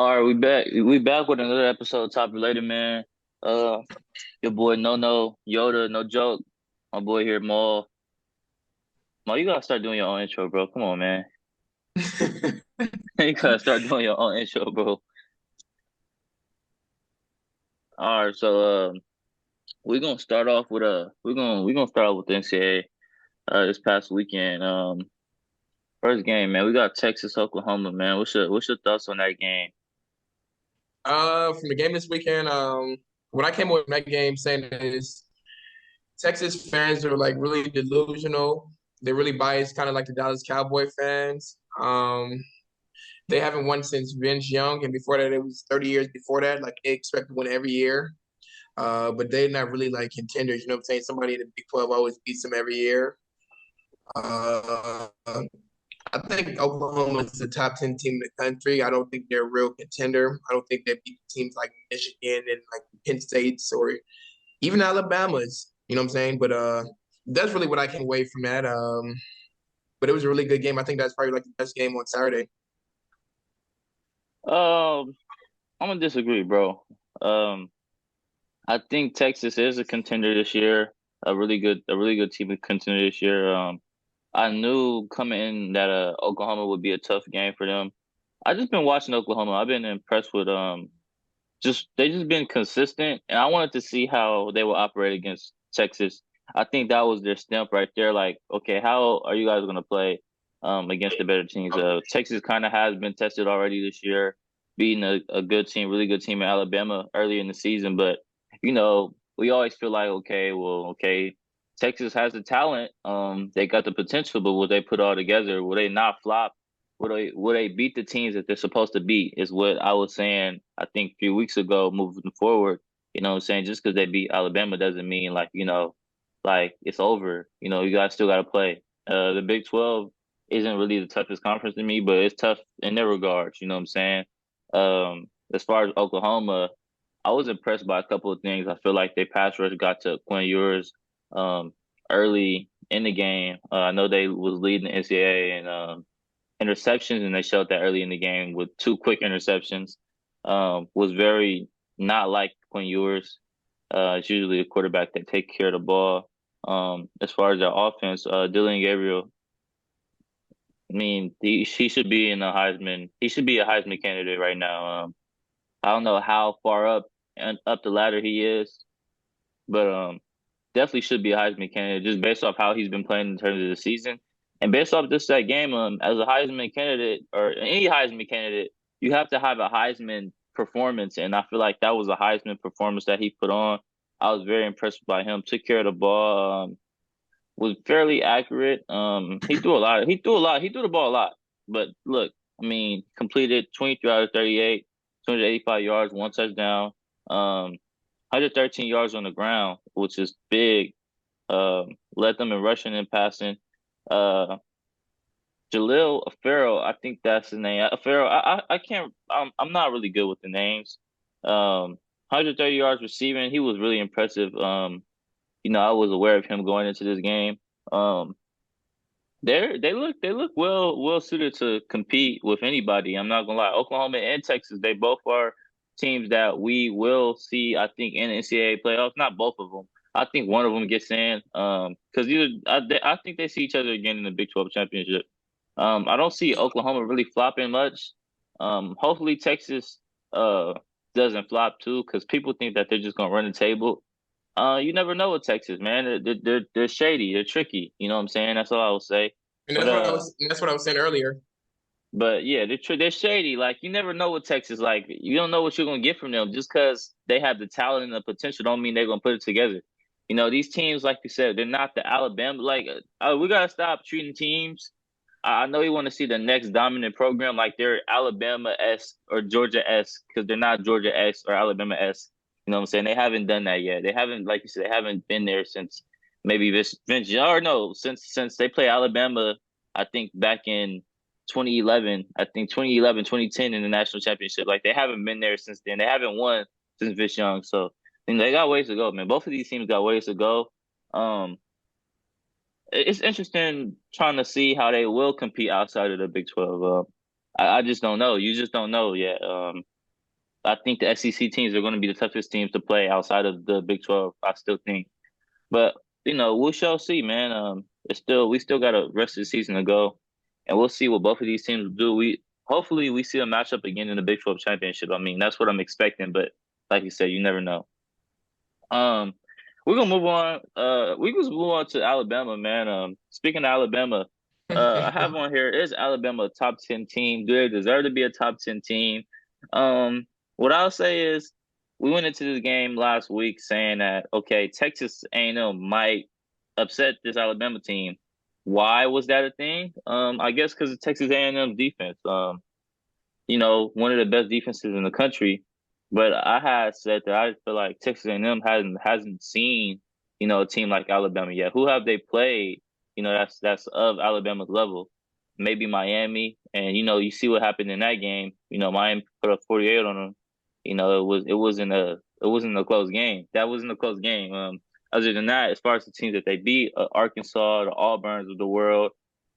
All right, we back. We back with another episode of Top Related, man. Uh, your boy No Yoda, no joke. My boy here, Maul. Maul, you gotta start doing your own intro, bro. Come on, man. You gotta start doing your own intro, bro. All right, so we're gonna start off with we're gonna start off with the NCAA this past weekend. First game, man. We got Texas Oklahoma, man. What's your thoughts on that game? From the game this weekend, what I came away from that game saying is Texas fans are like really delusional. They're really biased, kind of like the Dallas Cowboy fans. They haven't won since Vince Young, and before that, it was 30 years before that. Like they expect to win every year, but they're not really like contenders. You know what I'm saying? Somebody in the Big 12 always beats them every year. Uh, I think Oklahoma is the top 10 team in the country. I don't think they're a real contender. I don't think they beat teams like Michigan and like Penn State's or even Alabama's. You know what I'm saying? But that's really what I came away from that. But it was a really good game. I think that's probably like the best game on Saturday. Um, I'm gonna disagree, bro. Um, I think Texas is a contender this year. A really good team contender this year. I knew coming in that Oklahoma would be a tough game for them. I just been watching Oklahoma. I've been impressed with just they just been consistent, and I wanted to see how they will operate against Texas. I think that was their stamp right there. Like, okay, how are you guys going to play against the better teams? Texas kind of has been tested already this year, beating a good team, really good team in Alabama early in the season. But we always feel like, okay, well, okay, Texas has the talent. They got the potential, but will they put all together? Will they not flop? Will they beat the teams that they're supposed to beat? Is what I was saying. I think a few weeks ago, moving forward. You know what I'm saying? Just because they beat Alabama doesn't mean like like it's over. You guys still got to play. The Big 12 isn't really the toughest conference to me, but it's tough in their regards. You know what I'm saying? As far as Oklahoma, I was impressed by a couple of things. I feel like they pass rush got to Quinn Ewers early in the game. I know they was leading the NCAA and interceptions, and they showed that early in the game with two quick interceptions. Was very not like Quinn Ewers. It's usually a quarterback that take care of the ball. As far as their offense, Dylan Gabriel, I mean, he should be in a Heisman. He should be a Heisman candidate right now. I don't know how far up and up the ladder he is, but definitely should be a Heisman candidate just based off how he's been playing in terms of the season. And based off this that game, as a Heisman candidate or any Heisman candidate, you have to have a Heisman performance. And I feel like that was a Heisman performance that he put on. I was very impressed by him. Took care of the ball, was fairly accurate. He threw a lot. He threw a lot. He threw the ball a lot. But look, I mean, completed 23 out of 38, 285 yards, one touchdown. 113 yards on the ground, which is big. Led them in rushing and passing. Uh, Jalil Farrell, I think that's his name. Farrell, I can't. I'm not really good with the names. 130 yards receiving. He was really impressive. I was aware of him going into this game. Um, they look well suited to compete with anybody. I'm not gonna lie. Oklahoma and Texas, they both are teams that we will see. I think in NCAA playoffs. Not both of them. I think one of them gets in. Because I think they see each other again in the Big 12 championship. I don't see Oklahoma really flopping much. Hopefully Texas doesn't flop too, because people think that they're just gonna run the table. You never know with Texas, man. They're shady. They're tricky. You know what I'm saying? That's all I will say. And But that's what I was saying earlier. yeah, they're shady. Like you never know with Texas. Like you don't know what you're gonna get from them. Just because they have the talent and the potential, don't mean they're gonna put it together. These teams, like you said, they're not the Alabama. Like we gotta stop treating teams. I know you want to see the next dominant program like they're Alabama S or Georgia S because they're not Georgia S or Alabama S. You know what I'm saying? They haven't done that yet. They haven't, like you said, they haven't been there since maybe Vince or no, since they played Alabama. I think back in 2011. I think 2011, 2010 in the national championship. Like they haven't been there since then. They haven't won since Vince Young. So they got ways to go, man. Both of these teams got ways to go. Um, it's interesting trying to see how they will compete outside of the Big 12. I just don't know. You just don't know yet. I think the SEC teams are going to be the toughest teams to play outside of the Big 12. I still think, but we shall see, man. We still got a rest of the season to go, and we'll see what both of these teams do. We hopefully we see a matchup again in the Big 12 championship. I mean, that's what I'm expecting, but like you said, you never know. Um, we're gonna move on. We just move on to Alabama, man. Speaking of Alabama, I have on here. Is Alabama a top 10 team? Do they deserve to be a top 10 team? Um, what I'll say is, we went into this game last week saying that okay, Texas A&M might upset this Alabama team. Why was that a thing? I guess because of Texas A&M's defense. One of the best defenses in the country. But I had said that I feel like Texas A&M hasn't seen, a team like Alabama yet. Who have they played? That's of Alabama's level. Maybe Miami, and you see what happened in that game. Miami put up 48 on them. It wasn't a close game. That wasn't a close game. Other than that, as far as the teams that they beat, Arkansas, the Auburns of the world,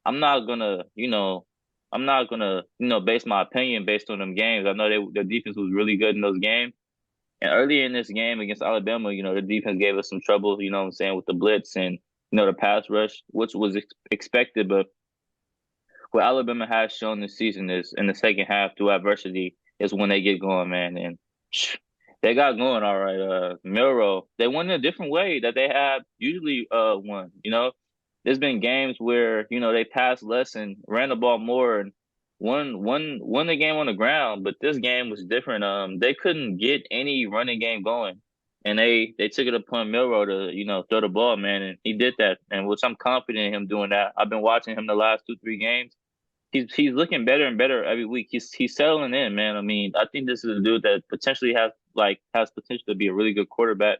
I'm not gonna, you know, I'm not gonna, base my opinion based on them games. I know their defense was really good in those games. And earlier in this game against Alabama, the defense gave us some trouble, what I'm saying, with the blitz and, the pass rush, which was expected. But what Alabama has shown this season is in the second half through adversity is when they get going, man. And they got going all right. Milrow, they won in a different way that they have usually won. There's been games where, they passed less and ran the ball more and won the game on the ground, but this game was different. They couldn't get any running game going. And they took it upon Milrow to, throw the ball, man, and he did that. And which I'm confident in him doing that. I've been watching him the last 2, 3 games. He's looking better and better every week. He's settling in, man. I mean, I think this is a dude that potentially has potential to be a really good quarterback.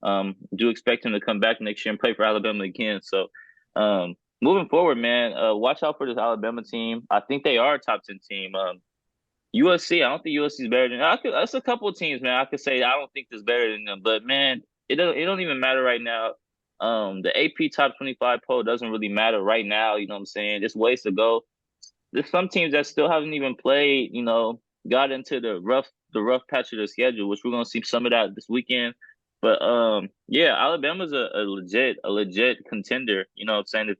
Do expect him to come back next year and play for Alabama again. So, moving forward, man, watch out for this Alabama team. I think they are a top 10 team. USC, I don't think USC is better than I could. That's a couple of teams, man. I could say I don't think this better than them, but man, it don't even matter right now. The AP top 25 poll doesn't really matter right now. You know what I'm saying? There's ways to go. There's some teams that still haven't even played, got into the rough patch of the schedule, which we're gonna see some of that this weekend. But yeah, Alabama's a legit contender, what I'm saying,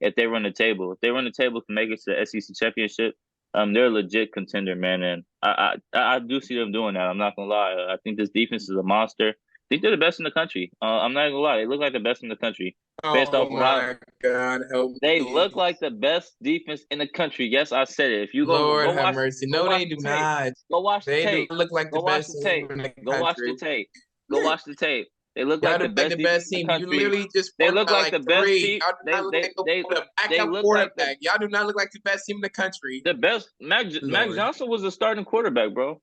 if they run the table. If they run the table to make it to the SEC championship, they're a legit contender, man. And I do see them doing that. I'm not gonna lie. I think this defense is a monster. I think they're the best in the country. I'm not gonna lie. They look like the best in the country based Oh off of how my God, help they look me. like the best defense in the country. Yes, I said it. If you Lord go have watch, mercy. go No, watch they do the tape. not. Go watch the They do tape. not look like the Go watch best the team tape. in the Go watch the country. tape. Go watch the tape. They look Y'all like do the not like the best defense best in the team. You country. literally just They won look by like like the best three. team. Y'all do They not look they like a, they with a they backup look like quarterback. Y'all do not look like the best team in the country. the best. Mac Lord. Johnson was a starting quarterback, bro.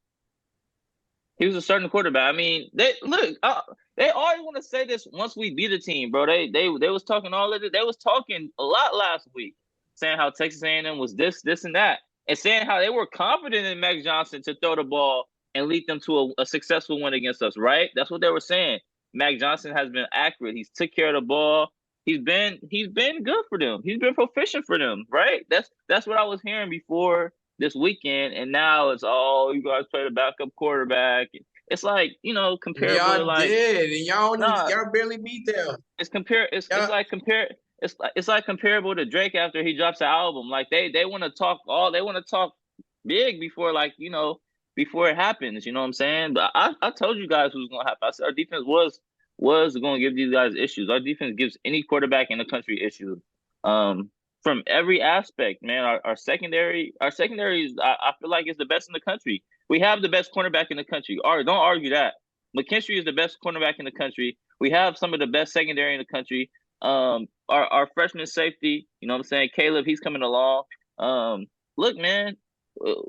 He was a starting quarterback. I mean, they look. They always want to say this once we beat a team, bro. They was talking all of it. They was talking a lot last week, saying how Texas A&M was this, and that, and saying how they were confident in Mac Johnson to throw the ball and lead them to a successful win against us. Right? That's what they were saying. Mac Johnson has been accurate. He's took care of the ball. He's been good for them. He's been proficient for them. Right? That's what I was hearing before this weekend, and now it's all you guys play the backup quarterback. It's like comparable to Y'all like did, and nah, y'all barely beat them. it's compare it's Y'all, like compare it's like comparable to Drake after he drops an album. Like they want to talk big before before it happens. You know what I'm saying? But I told you guys what was gonna happen. I said our defense was gonna give these guys issues. Our defense gives any quarterback in the country issues. Um, from every aspect, man. Our secondary is I feel like it's the best in the country. We have the best cornerback in the country. All right, don't argue that. McKinstry is the best cornerback in the country. We have some of the best secondary in the country. Our freshman safety, you know what I'm saying? Caleb, he's coming along. Look, man,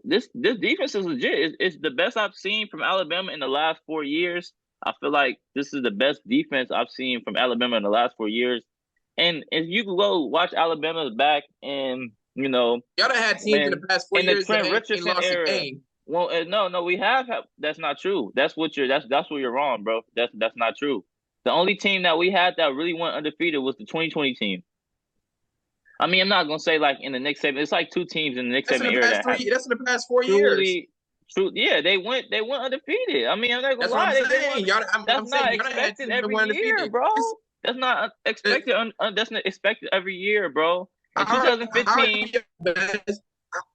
this defense is legit. It's the best I've seen from Alabama in the last 4 years. I feel like this is the best defense I've seen from Alabama in the last 4 years. And if you could go watch Alabama's back in, y'all done had teams in the when past four in the years that Trent ain't Richardson lost a era. game. Well, no, we have. That's not true. That's where you're wrong, bro. That's not true. The only team that we had that really went undefeated was the 2020 team. I mean, I'm not gonna say like in the Nick Saban. It's like two teams in the Nick That's in Saban the era past that have three. That's in the past 4 years. truly, True. Yeah, they went undefeated. I mean, I'm not gonna That's what I'm lie, they won. saying. Y'all, That's I'm saying not y'all done had expected teams that every were year, undefeated. bro. That's not expected. That's not expected every year, bro. In How are 2015, you the best?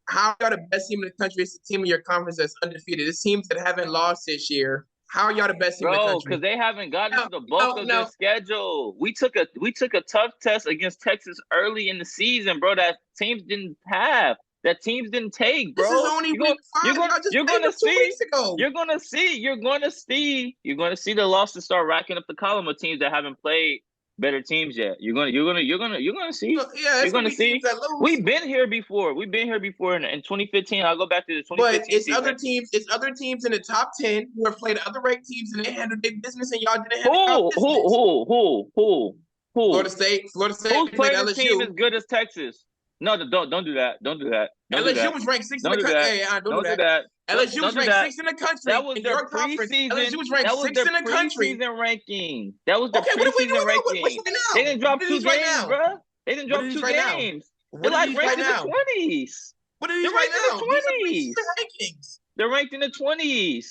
How are y'all the best team in the country? It's the team in your conference that's undefeated. It's teams that haven't lost this year. How are y'all the best team in the bro, because country? they haven't gotten No, to the bulk no, of their no. schedule. We took a tough test against Texas early in the season, bro. That teams didn't have. That teams didn't take, This is bro. only You're week going you're five. going Y'all just you're played gonna them two see. weeks ago. You're gonna see the losses start racking up the column of teams that haven't played better teams yet. You're gonna see. Yeah, You're it's gonna gonna be teams see. that lose. We've been here before. We've been here before in 2015. I'll go back to the But 2015 season. it's other teams in the top 10 who have played other ranked teams and they handled their business and y'all didn't handle y'all Who, who, business. who, who, who, who? Florida State Who's played playing a team as LSU. good as Texas? No, don't do that. Don't do that. Don't do LSU that. was ranked sixth in Don't the do country. that. Don't do Don't do that. that. LSU was Don't do ranked that. sixth in the That country was in their your conference. LSU preseason. was ranked That was sixth their in the country. preseason ranking. That was their Okay, what are we preseason doing now? What's ranking. right They now? didn't What drop are two these right games, now? bruh. They didn't What are drop these two right now? games. They're What are like these ranked right in the now? 20s. What are They're these right ranked in the now? These are preseason 20s. rankings. They're ranked in the 20s.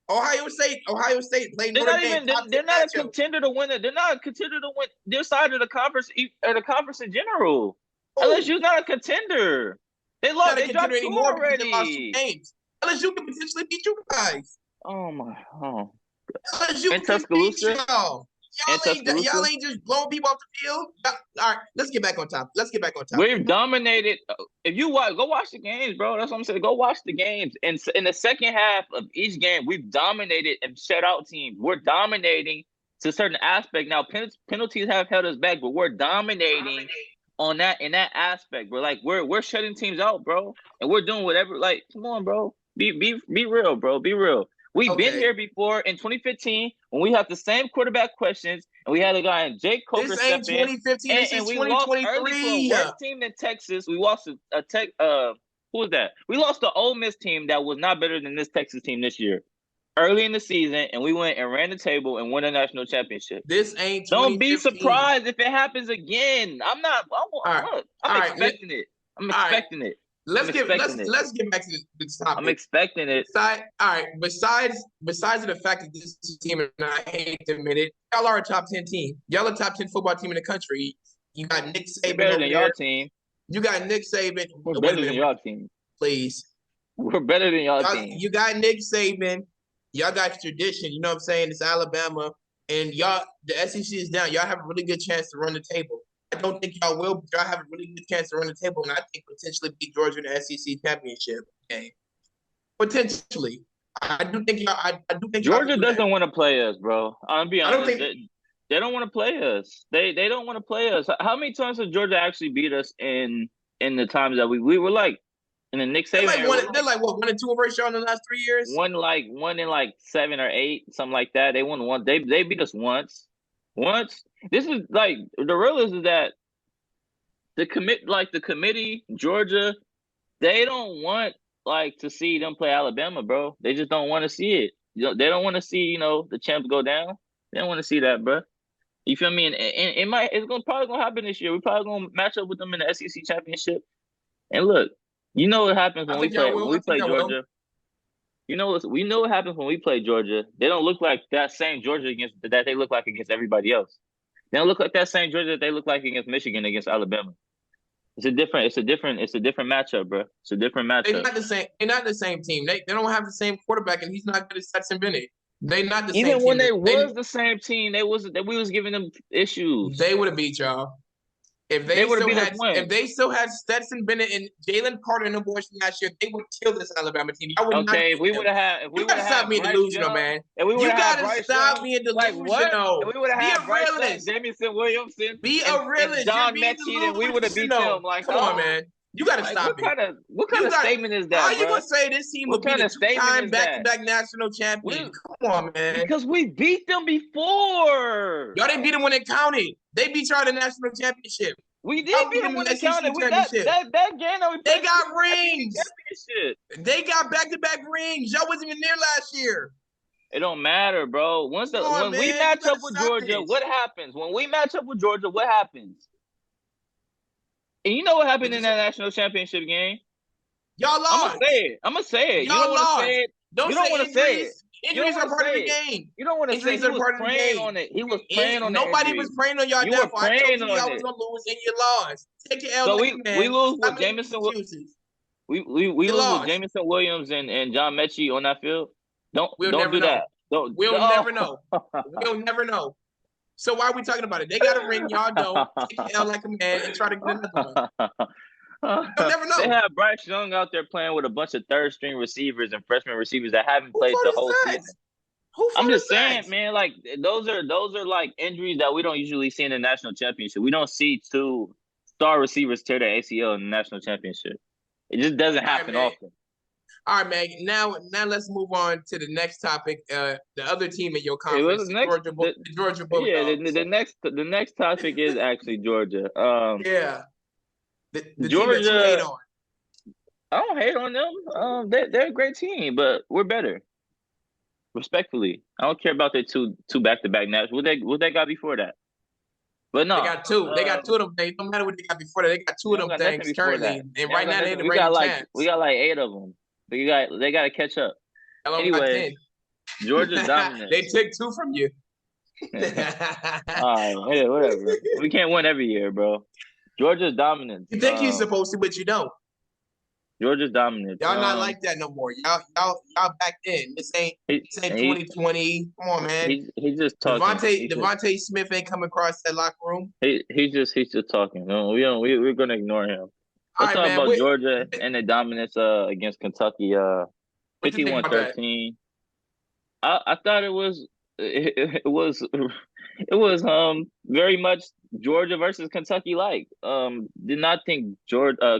Ohio State played They're Notre not Dame, even. top 10 They're not a matchup. contender to win it. They're not a contender to win their side of the conference or the conference in general. Oh, LSU's not a contender. They not lost. a They contender dropped two anymore because they lost two already. games. LSU can potentially beat you guys. Oh my. Oh. LSU And can beat Tuscaloosa. y'all. And Y'all Tuscaloosa. ain't just blowing people off the field. All right, let's get back on top. We've dominated. If you watch, go watch the games, bro. That's what I'm saying. Go watch the games. And in the second half of each game, we've dominated and shut out teams. We're dominating to a certain aspect. Now, penalties have held us back, but we're dominating on that in that aspect, bro. Like we're shutting teams out, bro, and we're doing whatever. Like, come on, bro. Be real, bro. Be real. We've been Okay, here before in 2015 when we had the same quarterback questions and we had a guy in Jake Coker this step ain't in 2015. and, This and is we lost early to a 2023. worse team than Texas. We lost a tech. Who was that? We lost the Ole Miss team that was not better than this Texas team this year. Early in the season, and we went and ran the table and won a national championship. This ain't Don't be 2015. surprised if it happens again. I'm not. All right, Look, I'm all right, expecting it. I'm all right. expecting it. I'm expecting it. Let's get back to this I'm topic. expecting it. All right. Besides the fact that this team, and I hate to admit it, y'all are a top 10 team. Y'all are a top 10 football team in the country. You got Nick We're Saban better over than there. y'all team. You got Nick Saban. We're Wait a better than minute, y'all team. please. We're better than y'all team. You got Nick Saban. Y'all got tradition. You know what I'm saying? It's Alabama. And y'all, the SEC is down. Y'all have a really good chance to run the table. I don't think y'all will, but y'all have a really good chance to run the table. And I think potentially beat Georgia in the SEC championship game. Potentially. I do think y'all can Georgia do that. doesn't want to play us, bro. I'll be I don't honest. think They don't want to play us. They don't want to play us. How many times has Georgia actually beat us in the times that we were like in the Nick Saban era? they're like what 1-2 over y'all in the last 3 years? One in like 7 or 8, something like that. They won one. They beat us once. Once. This is like the real is that the committee, Georgia, they don't want like to see them play Alabama, bro. They just don't want to see it. They don't want to see, the champs go down. They don't want to see that, bro. You feel me? And probably gonna happen this year. We're probably gonna match up with them in the SEC championship. And look, you know what happens I when we think y'all play when will. I we think play y'all will. Georgia. We know what happens when we play Georgia. They don't look like that same Georgia that they look like against everybody else. They don't look like that same Georgia that they look like against Michigan, against Alabama. It's a different matchup, bro. It's a different They're matchup. not the same. They're not the same team. They don't have the same quarterback, and he's not good as Stetson Bennett. They're not the same Even when team. they was the same team, we was giving them issues. They would have beat y'all. They would have beat us when? If they still had Stetson Bennett and Jalen Carter and the boys from last year, they would kill this Alabama team. I would not Okay, if beat we them. would have You gotta stop being Bryce delusional, Young, man. if we would You have had gotta Bryce stop Young, being like what? If delusional. we would have Be had a Bryce Young, realist. Jamison Williamson, Be and, a and realist. You're John being Mechie, then we would have beat them. delusional. Like, Come on, man. You gotta like stop it. what kind You of got statement is how that, you bro? gonna say this team What will be kind the of statement two-time is that? back-to-back national champion? Come on, man. Because we beat them before. Y'all didn't beat them when it counted. They beat y'all in the national championship. We did Y'all beat beat them them in when the it counted. SEC That championship. that that game that we They played got the rings. championship. They got back-to-back rings. Y'all wasn't even there last year. It don't matter, bro. Come on, When we man. You match gotta up with stop Georgia, this. what happens? When we match up with Georgia, what happens? And you know what happened in that national championship game? Y'all I'm gonna say lost. it. I'm gonna say it. You don't Y'all want to lost. say it. Don't You don't say want to say it. injuries. You don't Injuries want are to part of the say it. game. You don't want to say Injuries he are was part of the praying game. on it. He was praying on the Nobody was injury. praying on y'all You were downfall. I told praying you on y'all was it. gonna lose and you lost. Take your L So like a we man. lose Stop with making Jameson. excuses. We You lose with lost. Jameson Williams and John Mechie on that field. We'll Don't never do know. that. Don't. We'll Oh. never know. We'll never know. So why are we talking about it? They got a ring, y'all don't. Take your L like a man and try to get another one. You'll never They know. have Bryce Young out there playing with a bunch of third string receivers and freshman receivers that haven't Who played fault the is whole that? season. Who I'm fault is just that? saying, man, like those are like injuries that we don't usually see in the national championship. We don't see two star receivers tear their ACL in the national championship. It just doesn't All right, happen man. often. All right, man. Now let's move on to the next topic. The other team in your It was conference, the next, The Georgia yeah, Bulldogs. the next topic is actually Georgia. Yeah, the team that you hate Georgia, on. I don't hate on them. They're a great team, but we're better. Respectfully, I don't care about their two back to back naps. What they got before that? But They no, got two. They got two of them things. No matter what they got before that, they got two they of don't them got nothing things before currently. that. And They don't right got now they're nothing. the reigning We champs. got like 8 of them. They got to catch up. Hello got Anyways, 10. Georgia's They dominance. took two from you. All right, yeah, whatever. We can't win every year, bro. Georgia's dominance. You think you're supposed to, but you don't. Georgia's dominance. Y'all not like that no more. Y'all back in. This ain't He 2020. Come on, man. he's just talking. Devontae Smith ain't come across that locker room. He's just talking. No, we're gonna ignore him. All Let's right, talk man. about Georgia and the dominance against Kentucky. What you think about that? 51-13. I thought it was it was very much Georgia versus Kentucky like. Did not think Georgia.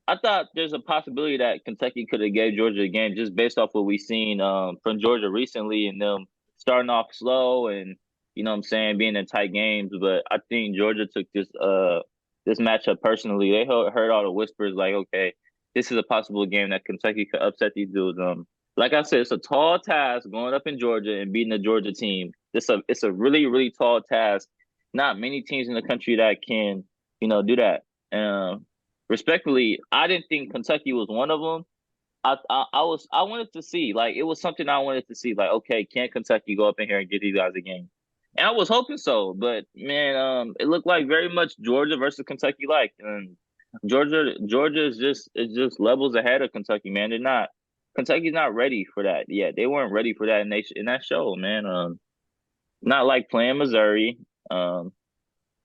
I thought there's a possibility that Kentucky could have gave Georgia a game just based off what we've seen from Georgia recently and them starting off slow and you know what I'm saying being in tight games. But I think Georgia took this matchup personally. They heard all the whispers like, okay, this is a possible game that Kentucky could upset these dudes. Like I said, it's a tall task going up in Georgia and beating the Georgia team. It's a really really tall task. Not many teams in the country that can do that. Respectfully, I didn't think Kentucky was one of them. I wanted to see like it was something I wanted to see like okay, can Kentucky go up in here and get these guys a game? And I was hoping so, but man, it looked like very much Georgia versus Kentucky like, and Georgia is just levels ahead of Kentucky, man. Kentucky's not ready for that yet. They weren't ready for that in that show, man. Not like playing Missouri. Um,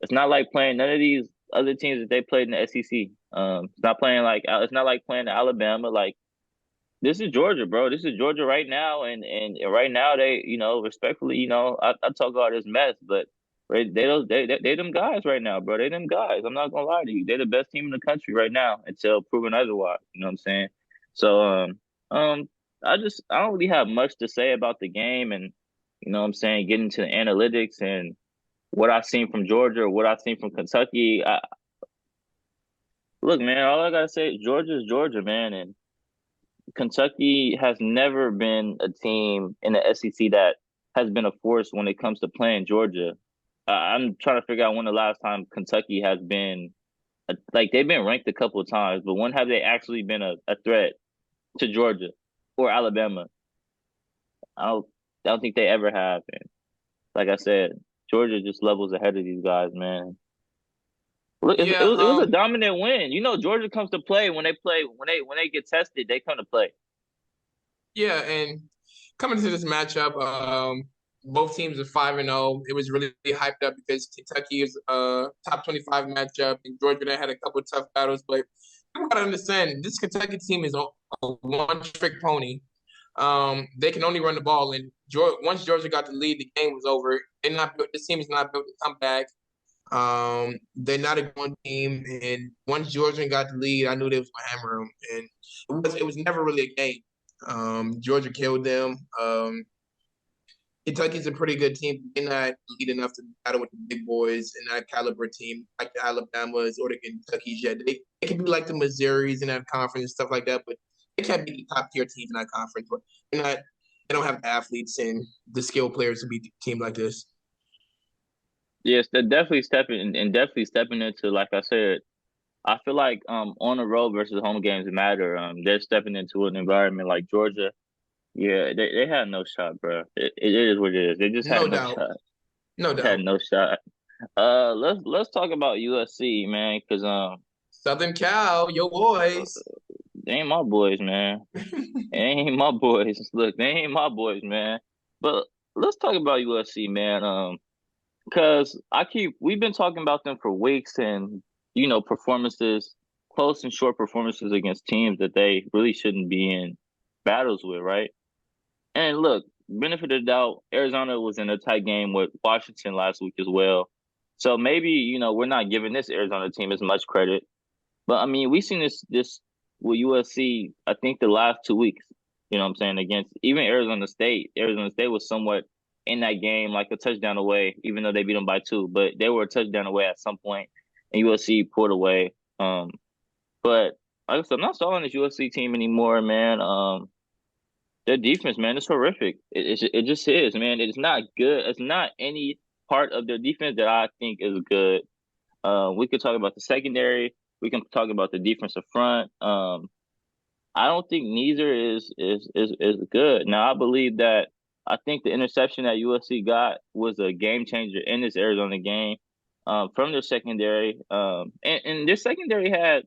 it's not like playing none of these other teams that they played in the SEC. It's not like playing Alabama. Like this is Georgia, bro. This is Georgia right now, and right now they, respectfully, I talk all this mess, but they them guys right now, bro. They them guys. I'm not gonna lie to you. They're the best team in the country right now until proven otherwise. You know what I'm saying? So um I don't really have much to say about the game, and you know what I'm saying, getting to the analytics and what I've seen from Georgia or what I've seen from Kentucky. Look, man, all I gotta say is Georgia is Georgia, man, and Kentucky has never been a team in the SEC that has been a force when it comes to playing Georgia. I'm trying to figure out when the last time Kentucky has been like they've been ranked a couple of times, but when have they actually been a threat to Georgia or Alabama? I don't think they ever have. And like I said, Georgia just levels ahead of these guys, man. Look, Yeah, it was a dominant win. You know, Georgia comes to play when they get tested, they come to play. yeah, and coming to this matchup, both teams are 5-0. It was really hyped up because Kentucky is a top 25 matchup, and Georgia they had a couple of tough battles. But you gotta understand, this Kentucky team is a one-trick pony. They can only run the ball, and once Georgia got the lead, the game was over. This team is not built to come back. They're not a one team, and once Georgia got the lead, I knew they was gonna hammer them, and it was never really a game. Georgia killed them. Kentucky's a pretty good team. They're not lead enough to battle with the big boys and that caliber team like the Alabamas or the Kentuckys yet. They can be like the Missouris in that conference and stuff like that, but they can't be top tier teams in that conference. But they're not. They don't have the athletes and the skill players to beat a team like this. Yes, they're definitely stepping into, like I said, I feel like on the road versus home games matter. They're stepping into an environment like Georgia. Yeah, they had no shot, bro. It is what it is. They just had No no doubt. shot. No They had doubt. no shot. Let's talk about USC, man, because Southern Cal, your boys. they ain't my boys, man. They ain't my boys. Look, they ain't my boys, man. But let's talk about USC, man. Because we've been talking about them for weeks, and performances, close and short performances against teams that they really shouldn't be in battles with, right? And look, benefit of the doubt, Arizona was in a tight game with Washington last week as well. So maybe, we're not giving this Arizona team as much credit. But I mean, we've seen this with USC, I think the last 2 weeks, what I'm saying, against even Arizona State. Arizona State was somewhat in that game, like a touchdown away, even though they beat them by two, but they were a touchdown away at some point, and USC pulled away. But like I said, I'm not stalling this USC team anymore, man. Their defense, man, is horrific. It just is, man. It's not good. It's not any part of their defense that I think is good. We could talk about the secondary. We can talk about the defensive front. I don't think neither is good. Now, I believe that I think the interception that USC got was a game changer in this Arizona game from their secondary. And their secondary had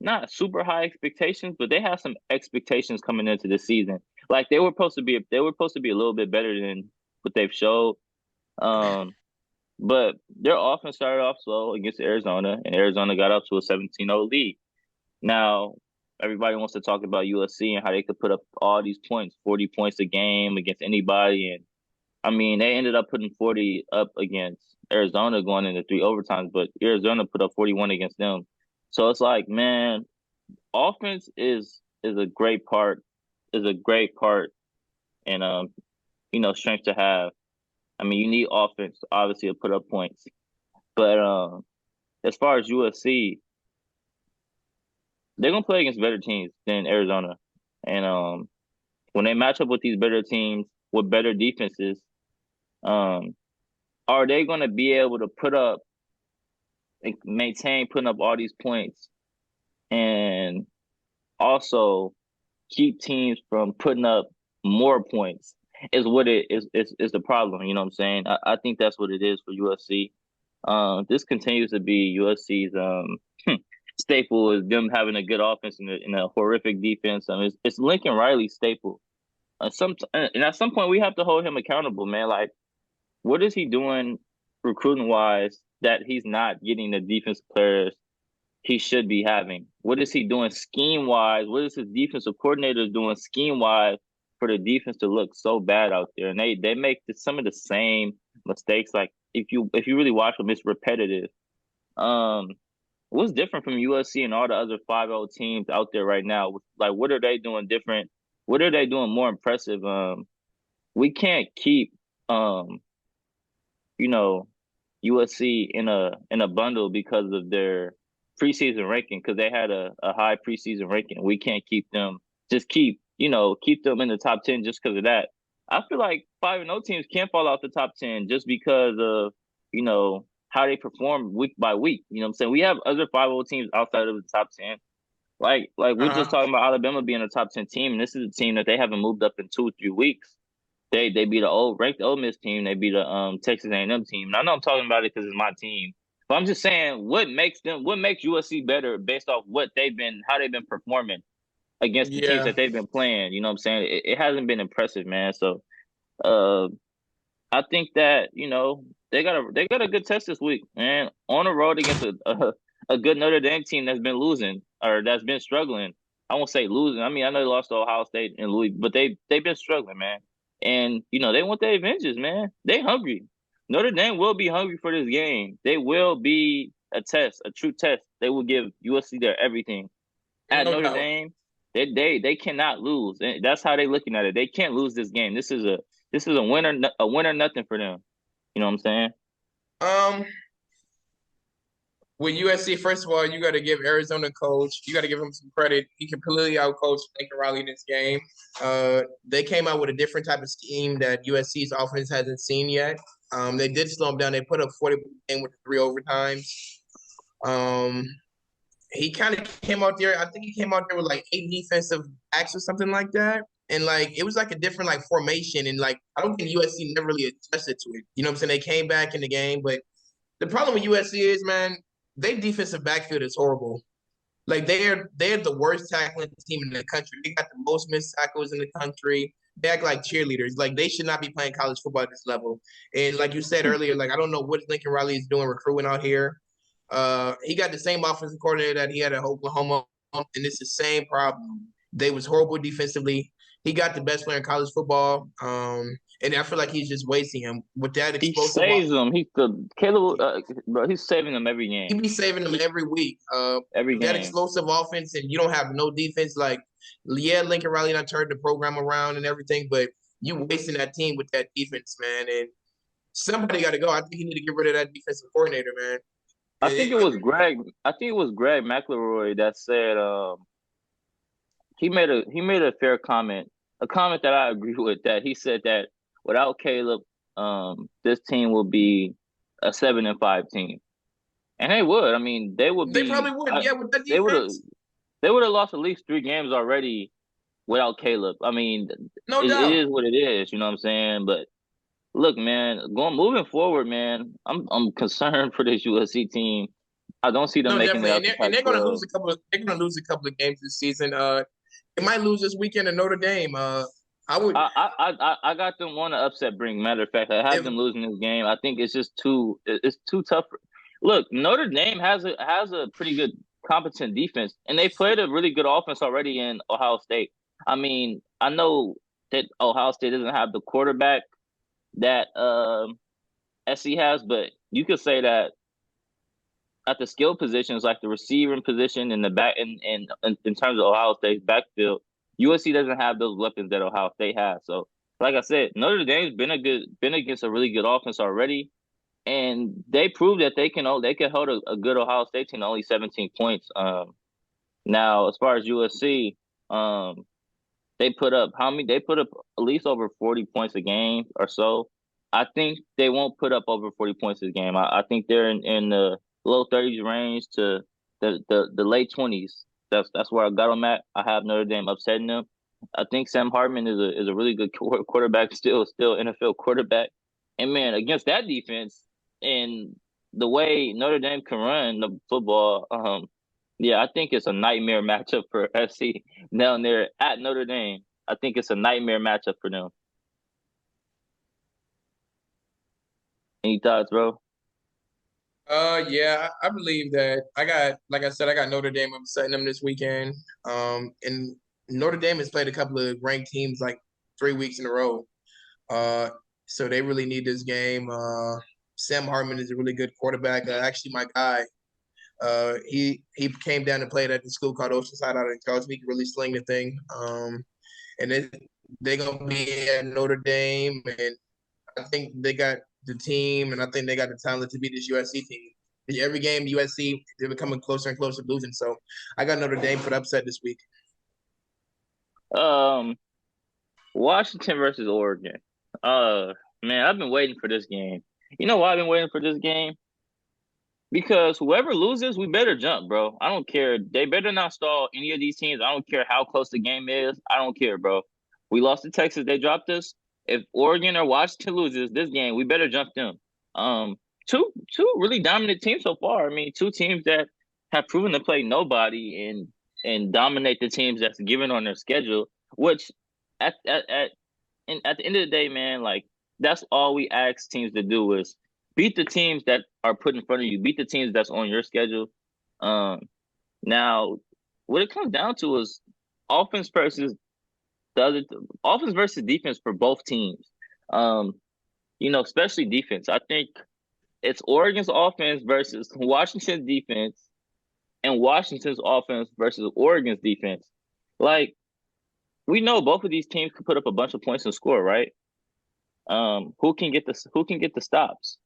not super high expectations, but they had some expectations coming into the season. Like they were supposed to be a little bit better than what they've showed. Um, but their offense started off slow against Arizona, and Arizona got up to a 17-0 lead. Now, everybody wants to talk about USC and how they could put up all these points, 40 points a game against anybody. And I mean, they ended up putting 40 up against Arizona going into three overtimes, but Arizona put up 41 against them. So it's like, man, offense is a great part and strength to have. I mean, you need offense obviously to put up points. But as far as USC, they're gonna play against better teams than Arizona. And when they match up with these better teams with better defenses, um, are they gonna be able to put up and maintain putting up all these points and also keep teams from putting up more points is what it is the problem. You know what I'm saying? I think that's what it is for USC. This continues to be USC's staple is them having a good offense and a horrific defense. I mean, it's Lincoln Riley's staple. And at some point we have to hold him accountable, man. Like, what is he doing recruiting wise that he's not getting the defense players he should be having? What is he doing scheme wise? What is his defensive coordinator doing scheme wise for the defense to look so bad out there? And they make some of the same mistakes. Like if you really watch them, it's repetitive. Um, what's different from USC and all the other 5-0 teams out there right now? Like, what are they doing different? What are they doing more impressive? We can't keep um, you know, USC in a bundle because of their preseason ranking because they had a high preseason ranking. We can't keep them in the top 10 just because of that. I feel like 5-0 teams can't fall out the top 10 just because of, how they perform week by week. You know what I'm saying? We have other 5-0 teams outside of the top 10. Like we're just Uh-huh. talking about Alabama being a top 10 team, and this is a team that they haven't moved up in 2 or 3 weeks. They beat a old ranked Ole Miss team. They beat a Texas A&M team. And I know I'm talking about it because it's my team, but I'm just saying what makes USC better based off how they've been performing against the teams Yeah. that they've been playing. You know what I'm saying? It hasn't been impressive, man. So uh, I think that they got a good test this week, man. On the road against a good Notre Dame team that's been losing or that's been struggling. I won't say losing. I mean, I know they lost to Ohio State and Louis, but they've been struggling, man. And they want their vengeance, man. They hungry. Notre Dame will be hungry for this game. They will be a test, a true test. They will give USC their everything. At No Notre doubt. Dame, they cannot lose. And that's how they looking at it. They can't lose this game. This is a win or nothing for them. You know what I'm saying? Um, with USC, first of all, you got to give Arizona coach. You got to give him some credit. He completely outcoached Lincoln Riley in this game. They came out with a different type of scheme that USC's offense hasn't seen yet. They did slow them down. They put up 40 in with 3 overtimes. Um, he kind of came out there. I think he came out there with like 8 defensive backs or something like that. And like it was like a different like formation. And like I don't think USC never really adjusted to it. You know what I'm saying? They came back in the game, but the problem with USC is, man, their defensive backfield is horrible. Like they're the worst tackling team in the country. They got the most missed tackles in the country. They act like cheerleaders. Like they should not be playing college football at this level. And like you said earlier, like I don't know what Lincoln Riley is doing recruiting out here. He got the same offensive coordinator that he had at Oklahoma, and it's the same problem. They was horrible defensively. He got the best player in college football, and I feel like he's just wasting him with that He explosive. saves them. He's the Caleb, bro. He's saving them every He game. be saving them every week. Every That game. explosive offense, and you don't have no defense. Like, yeah, Lincoln Riley done turned the program around and everything, but you wasting that team with that defense, man. And somebody got to go. I think you need to get rid of that defensive coordinator, man. I think it was Greg. I think it was Greg McElroy that said he made a fair comment, a comment that I agree with. That he said that without Caleb, this team will be a 7-5 team, and they would. I mean, they would They be. probably would, yeah, with that They would have. defense, They would have lost at least 3 games already without Caleb. I mean, no it doubt. is what it is. You know what I'm saying? But look, man, moving forward, man, I'm concerned for this USC team. I don't see them No, making it definitely, and out the they're gonna lose Pac-12. a couple. They're gonna lose a couple of games this season. They might lose this weekend to Notre Dame. I would I got them on an upset brink. Matter of fact, I have if them losing this game. I think it's just it's too tough. Look, Notre Dame has a pretty good competent defense, and they played a really good offense already in Ohio State. I mean, I know that Ohio State doesn't have the quarterback that SC has, but you could say that at the skill positions, like the receiving position and the back, in terms of Ohio State's backfield, USC doesn't have those weapons that Ohio State has. So, like I said, Notre Dame's been against a really good offense already, and they proved that they can hold a good Ohio State team to only 17 points. Now as far as USC, um, they put up how many? They put up at least over 40 points a game or so. I think they won't put up over 40 points a game. I think they're in the low 30s range to the late 20s. That's where I got them at. I have Notre Dame upsetting them. I think Sam Hartman is a really good quarterback, still NFL quarterback. And man, against that defense and the way Notre Dame can run the football, yeah, I think it's a nightmare matchup for SC down there at Notre Dame. I think it's a nightmare matchup for them. Any thoughts, bro? yeah, I believe that I got, like I said, I got Notre Dame. I'm setting them this weekend. And Notre Dame has played a couple of ranked teams like 3 weeks in a row. Uh, so they really need this game. Sam Hartman is a really good quarterback. Actually, my guy. He came down and played at the school called Oceanside out in Charleston. He can really sling the thing. And they're gonna be at Notre Dame, and I think they got the team, and I think they got the talent to beat this USC team. Every game, USC they're becoming closer and closer to losing. So I got Notre Dame for the upset this week. Um, Washington versus Oregon. Man, I've been waiting for this game. You know why I've been waiting for this game? Because whoever loses, we better jump, bro. I don't care. They better not stall any of these teams. I don't care how close the game is. I don't care, bro. We lost to Texas. They dropped us. If Oregon or Washington loses this game, we better jump them. Um, two really dominant teams so far. I mean, two teams that have proven to play nobody and dominate the teams that's given on their schedule. Which at the end of the day, man, like that's all we ask teams to do is beat the teams that are put in front of you, beat the teams that's on your schedule. Um, Now what it comes down to is offense versus the other offense versus defense for both teams. Um, especially defense. I think it's Oregon's offense versus Washington's defense and Washington's offense versus Oregon's defense. Like we know both of these teams can put up a bunch of points and score, right? Who can get the stops?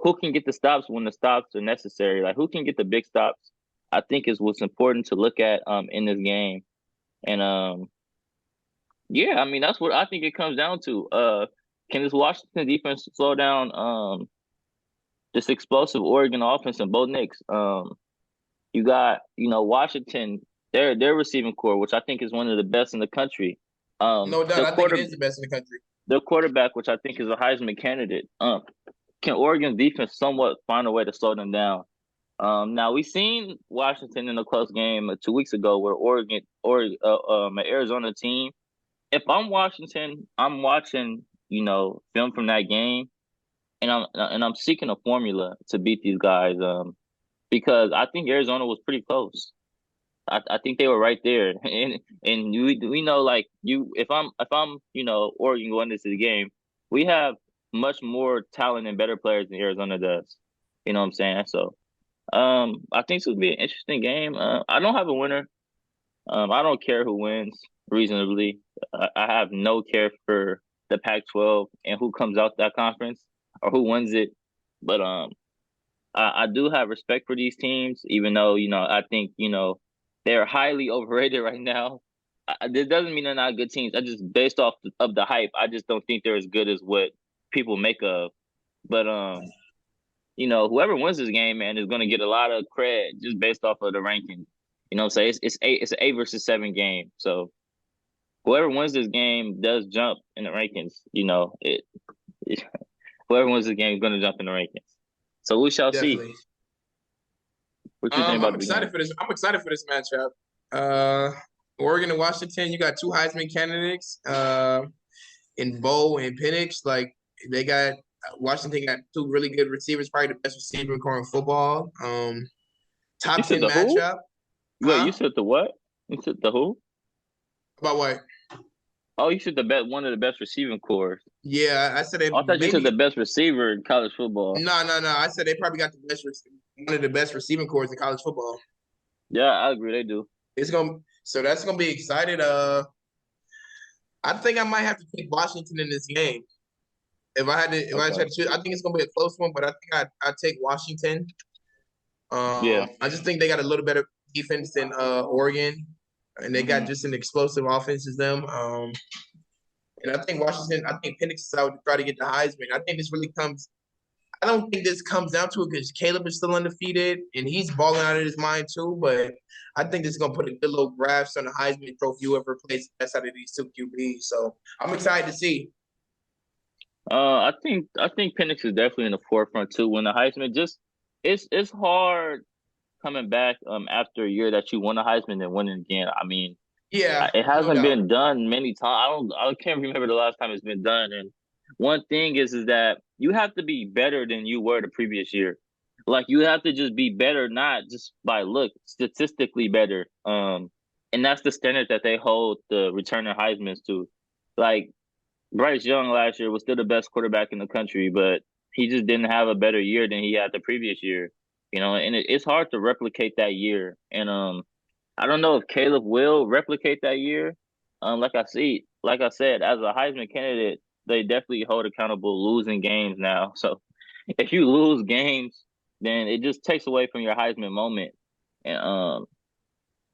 Who can get the stops when the stops are necessary? Like who can get the big stops? I think is what's important to look at in this game. And yeah, I mean that's what I think it comes down to. Can this Washington defense slow down this explosive Oregon offense and Bo Nix? You got, Washington, their receiving core, which I think is one of the best in the country. No doubt. The I think it quarter is the best in the country. the quarterback, which I think is a Heisman candidate. Can Oregon's defense somewhat find a way to slow them down? Now we seen Washington in a close game 2 weeks ago where Oregon or an Arizona team. If I'm Washington, I'm watching, film from that game, and I'm seeking a formula to beat these guys. Because I think Arizona was pretty close. I think they were right there, and we know like if I'm Oregon going into the game, we have much more talent and better players than Arizona does. You know what I'm saying? So I think this will be an interesting game. I don't have a winner. I don't care who wins reasonably. I have no care for the Pac-12 and who comes out that conference or who wins it. But I do have respect for these teams, even though, I think, they're highly overrated right now. It doesn't mean they're not good teams. I just, based off of the hype, I just don't think they're as good as what people make of. But, whoever wins this game, man, is going to get a lot of cred just based off of the ranking. So it's an 8 versus 7 game. So whoever wins this game does jump in the rankings. It whoever wins this game is going to jump in the rankings. So we shall see. Definitely. What you think I'm about the excited game? for this. I'm excited for this matchup. Uh, Oregon and Washington, you got two Heisman candidates, in Bo and Penix. Like they got Washington got two really good receivers, probably the best receiver in current football. You Top said 10 the who? matchup. Wait, you Huh? said the what? You said the who? About what? Oh, you said the best one of the best receiving cores. Yeah, I said they I thought you said the maybe best receiver in college football. no. I said they probably got the best one of the best receiving cores in college football. Yeah, I agree. They do. It's gonna so that's gonna be excited. I think I might have to pick Washington in this game. If I had Okay. to choose, I think it's gonna be a close one, but I think I'd take Washington. Yeah. I just think they got a little better defense than Oregon, and they got Hmm. just an explosive offense as them. And I think Washington, I think Penix is out to try to get the Heisman. I think this really comes. I don't think this comes down to it because Caleb is still undefeated and he's balling out of his mind too. But I think this is gonna put a good little grasp on the Heisman Trophy whoever plays the best out of these two QBs. So I'm excited to see. I think Penix is definitely in the forefront too. When the Heisman, just it's hard coming back after a year that you won a Heisman and winning again. I mean, Yeah, it no hasn't doubt. been done many times. I can't remember the last time it's been done. And one thing is that you have to be better than you were the previous year. Like you have to just be better, not just by look, statistically better. And that's the standard that they hold the returning Heisman's to. Like Bryce Young last year was still the best quarterback in the country, but he just didn't have a better year than he had the previous year. And it's hard to replicate that year. And I don't know if Caleb will replicate that year. Like I said, as a Heisman candidate, they definitely hold accountable losing games now. So if you lose games, then it just takes away from your Heisman moment. And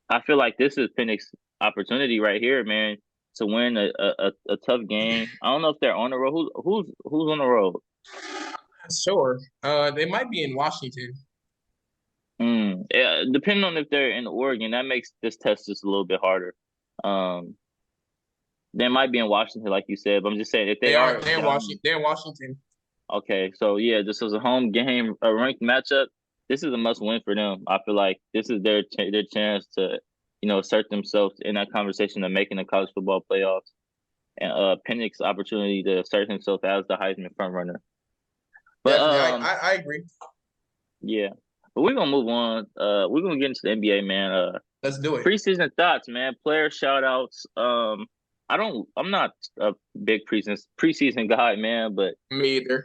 I feel like this is Penix's opportunity right here, man, to win a tough game. I don't know if they're on the road. Who's on the road? Sure. They might be in Washington. Yeah, depending on if they're in Oregon, that makes this test just a little bit harder. Um, they might be in Washington, like you said, but I'm just saying if they They are. are They're in down, Washington. They're in Washington. okay. So yeah, this is a home game, a ranked matchup. This is a must win for them. I feel like this is their chance to, assert themselves in that conversation of making the college football playoffs, and Penix's opportunity to assert himself as the Heisman frontrunner. But Definitely. I agree. yeah. But we're gonna move on. We're gonna get into the NBA, man. Let's do it. Preseason thoughts, man. Player shout outs. I'm not a big preseason guy, man, but Me either.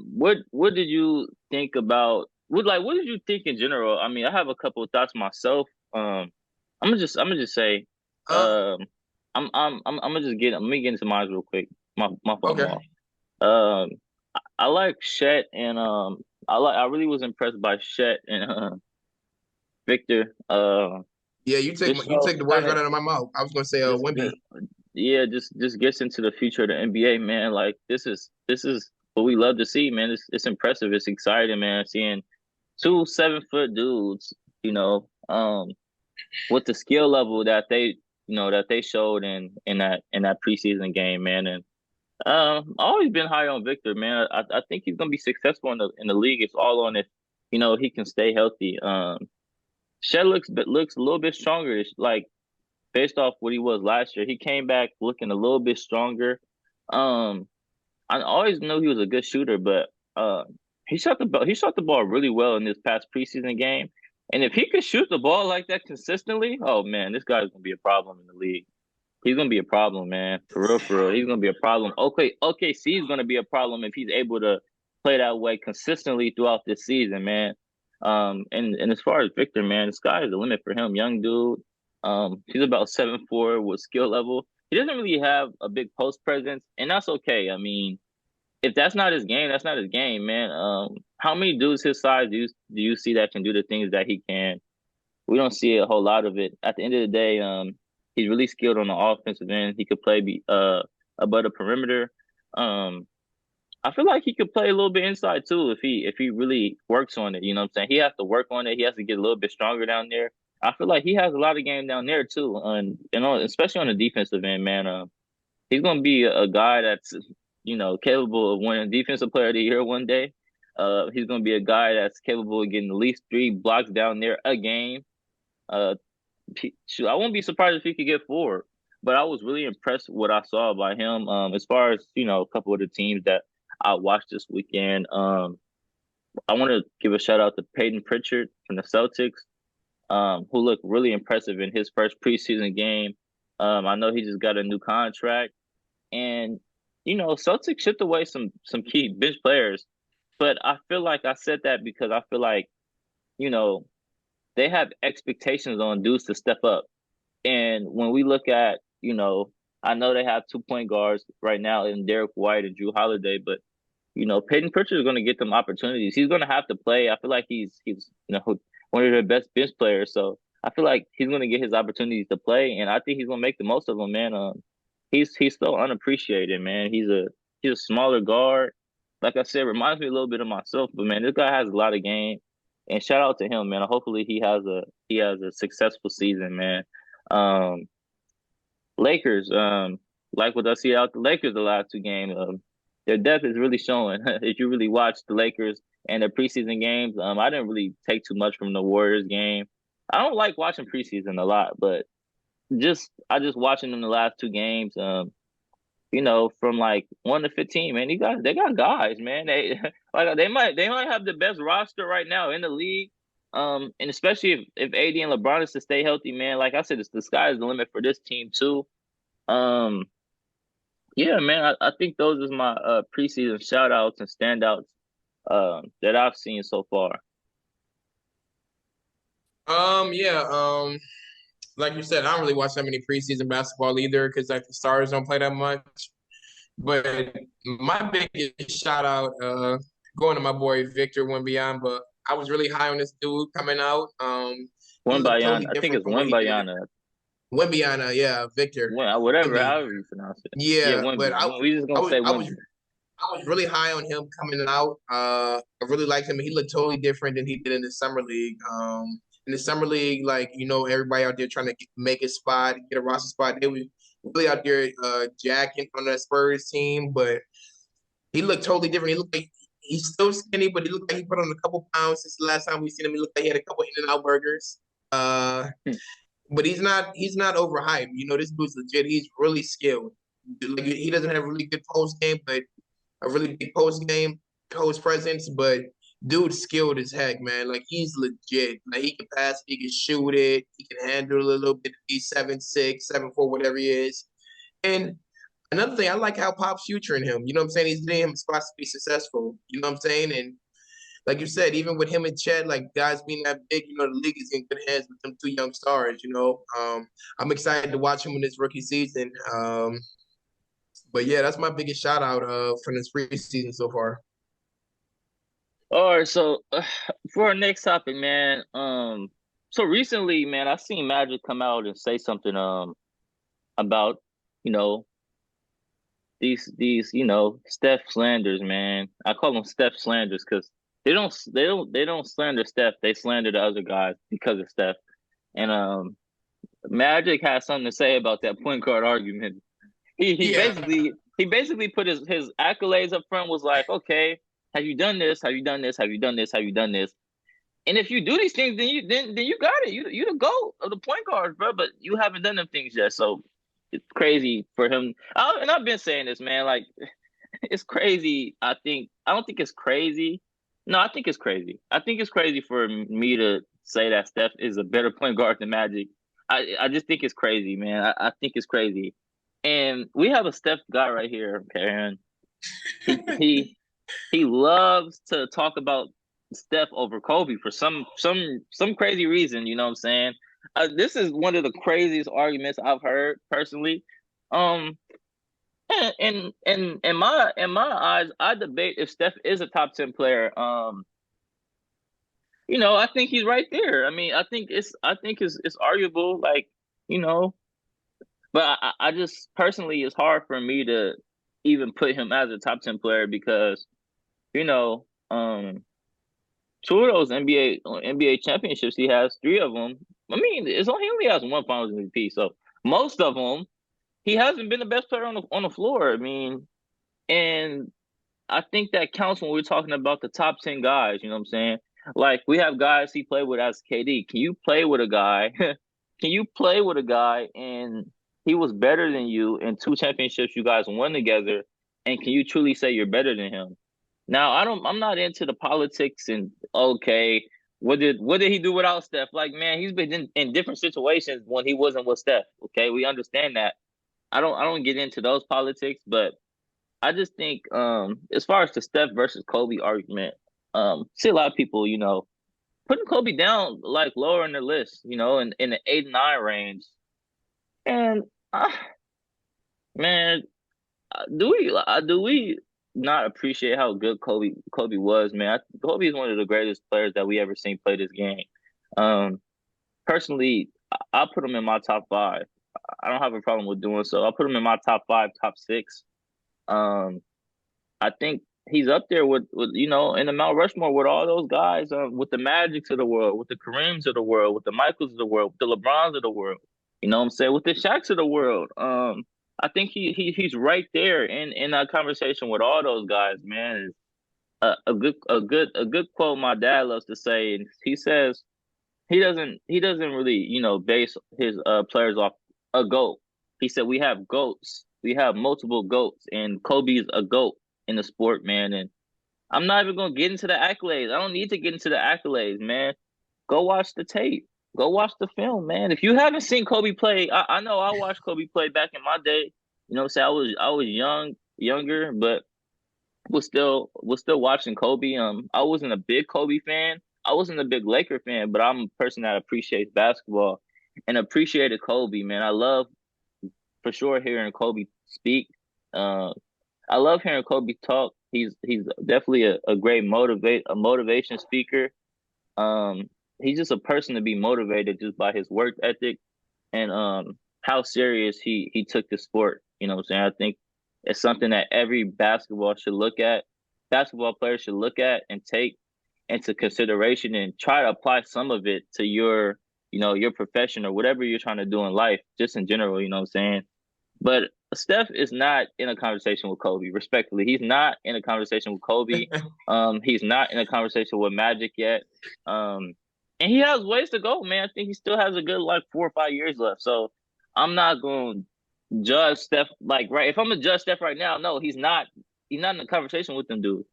what did you think about what did you think in general? I mean, I have a couple of thoughts myself. I'm gonna just say, Uh, um, I'm gonna just let me get into mine real quick. My phone okay. off. Um, I like Shet and I really was impressed by Shet and Victor. Yeah, This you shows take the words kind right of out of my mouth. I was gonna say just Wimby. yeah, just gets into the future of the NBA, man. Like this is what we love to see, man. It's impressive. It's exciting, man. Seeing two 7 foot dudes, You know, with the skill level that they showed in that preseason game, man. And I've always been high on Victor, man. I think he's gonna be successful in the league. It's all on if he can stay healthy. Shed looks a little bit stronger. It's like based off what he was last year, he came back looking a little bit stronger. Um, I always knew he was a good shooter, but he shot the ball really well in this past preseason game. And if he could shoot the ball like that consistently, oh man, this guy's gonna be a problem in the league. He's gonna be a problem, man. For real, for real. He's gonna be a problem. OKC is gonna be a problem if he's able to play that way consistently throughout this season, man. And as far as Victor, man, the sky is the limit for him. Young dude. He's about 7'4" with skill level. He doesn't really have a big post presence, and that's okay. I mean, if that's not his game, that's not his game, man. How many dudes his size do you see that can do the things that he can? We don't see a whole lot of it. At the end of the day, he's really skilled on the offensive end. He could play above the perimeter. Um, I feel like he could play a little bit inside too if he really works on it. You know what I'm saying? He has to work on it. He has to get a little bit stronger down there. I feel like he has a lot of game down there too, and especially on the defensive end, man. He's gonna be a guy that's capable of winning Defensive Player of the Year one day. He's gonna be a guy that's capable of getting at least 3 blocks down there a game. Uh, Shoot, I won't be surprised if he could get 4. But I was really impressed with what I saw by him. As far as a couple of the teams that I watched this weekend. I want to give a shout out to Peyton Pritchard from the Celtics, who looked really impressive in his first preseason game. I know he just got a new contract, and Celtics shipped away some key bench players. But I feel like I said that because I feel like you know they have expectations on dudes to step up. And when we look at, I know they have 2 point guards right now in Derek White and Drew Holiday, but Peyton Pritchard is going to get them opportunities. He's going to have to play. I feel like he's one of their best bench players, so I feel like he's going to get his opportunities to play, and I think he's going to make the most of them, man. He's so unappreciated, man. He's a smaller guard. Like I said, reminds me a little bit of myself, but man, this guy has a lot of game. And shout out to him, man. Hopefully he has a successful season, man. Um, Lakers, like what I see out the Lakers the last 2 games, their depth is really showing. If you really watch the Lakers and their preseason games, I didn't really take too much from the Warriors game. I don't like watching preseason a lot, but I just watching them the last 2 games. From like 1 to 15, man, they got guys, man. They like they might have the best roster right now in the league. And especially if AD and LeBron is to stay healthy, man. Like I said, the sky is the limit for this team too. Um, yeah, man, I think those is my preseason shout outs and standouts that I've seen so far. Yeah. Like you said, I don't really watch that many preseason basketball either because like the stars don't play that much. But my biggest shout out, going to my boy Victor Wembanyama. But I was really high on this dude coming out. He looked Wimbayana, totally I think different it's from what he did. Wimbayana. Wembanyama, yeah, Victor Whatever, Wemby. however you pronounce it. Yeah, Yeah, but Wimby. I, We just I gonna was, say I was, Wimby. I was really high on him coming out. I really liked him. He looked totally different than he did in the summer league. In the summer league, like everybody out there trying to make a spot, get a roster spot. They were really out there jacking on the Spurs team, but he looked totally different. He looked like he's still skinny, but he looked like he put on a couple pounds since the last time we seen him. He looked like he had a couple In-N-Out burgers. But he's not overhyped. This dude's legit. He's really skilled. Like he doesn't have really good post game, but a really big post presence. But dude's skilled as heck, man. Like he's legit. Like he can pass, he can shoot it, he can handle it a little bit. He's 7'6", 7'4", whatever he is. And another thing, I like how Pop's future in him. You know what I'm saying? He's getting him spots to be successful. You know what I'm saying? And like you said, even with him and Chet, like guys being that big, the league is in good hands with them 2 young stars. I'm excited to watch him in this rookie season. But yeah, that's my biggest shout out from this preseason so far. All right, so for our next topic, man. So recently, man, I seen Magic come out and say something about you know these Steph slanders, man. I call them Steph slanders because they don't slander Steph. They slander the other guys because of Steph. And Magic has something to say about that point guard argument. He he Yeah. basically he basically put his accolades up front, was like, okay, have you done this? Have you done this? Have you done this? Have you done this? And if you do these things, then you got it. You the GOAT of the point guards, bro. But you haven't done them things yet, so it's crazy for him. And I've been saying this, man. Like, it's crazy. I don't think it's crazy. No, I think it's crazy. I think it's crazy for me to say that Steph is a better point guard than Magic. I just think it's crazy, man. I think it's crazy. And we have a Steph guy right here, Karen. He he he loves to talk about Steph over Kobe for some crazy reason. You know what I'm saying? This is one of the craziest arguments I've heard personally. Um, and in my eyes, I debate if Steph is a top 10 player. I think he's right there. I mean, I think it's arguable, like, you know, but I just personally, it's hard for me to even put him as a top 10 player because, you know, two of those NBA championships, he has three of them. I mean, he only has one Finals MVP, so most of them he hasn't been the best player on the floor. I mean, and I think that counts when we're talking about the top 10 guys. You know what I'm saying? Like, we have guys he played with as KD. Can you play with a guy? Can you play with a guy and he was better than you in two championships you guys won together? And can you truly say you're better than him? Now, I'm not into the politics and, okay, what did he do without Steph? Like, man, he's been in different situations when he wasn't with Steph. Okay, we understand that. I don't get into those politics, but I just think as far as the Steph versus Kobe argument, see a lot of people, putting Kobe down like lower in the list, in the 8 9 range. And man, do we not appreciate how good Kobe was, man? Kobe is one of the greatest players that we ever seen play this game. Um, Personally, I put him in my top five. I don't have a problem with doing so. I'll put him in my top five, top six. Um, I think he's up there with in the Mount Rushmore with all those guys, with the Magics of the world, with the Kareems of the world, with the Michaels of the world, with the LeBrons of the world. You know what I'm saying? With the Shaqs of the world. I think he's right there in that conversation with all those guys, man. A good quote my dad loves to say, and he says he doesn't really, base his players off a GOAT. He said we have GOATs. We have multiple GOATs, and Kobe's a GOAT in the sport, man. And I'm not even gonna get into the accolades. I don't need to get into the accolades, man. Go watch the tape. Go watch the film, man. If you haven't seen Kobe play, I know I watched Kobe play back in my day. You know what I'm saying? I was younger, but was still watching Kobe. I wasn't a big Kobe fan. I wasn't a big Laker fan, but I'm a person that appreciates basketball and appreciated Kobe, man. I love for sure hearing Kobe speak. Uh, I love hearing Kobe talk. He's definitely a great motivation speaker. He's just a person to be motivated just by his work ethic and how serious he took the sport. You know what I'm saying? I think it's something that every basketball player should look at and take into consideration and try to apply some of it to your profession or whatever you're trying to do in life, just in general, you know what I'm saying? But Steph is not in a conversation with Kobe, respectfully. He's not in a conversation with Kobe. He's not in a conversation with Magic yet. And he has ways to go, man. I think he still has a good like 4 or 5 years left. So I'm not going to judge Steph like right. If I'm gonna judge Steph right now, no, he's not. He's not in a conversation with them, dude.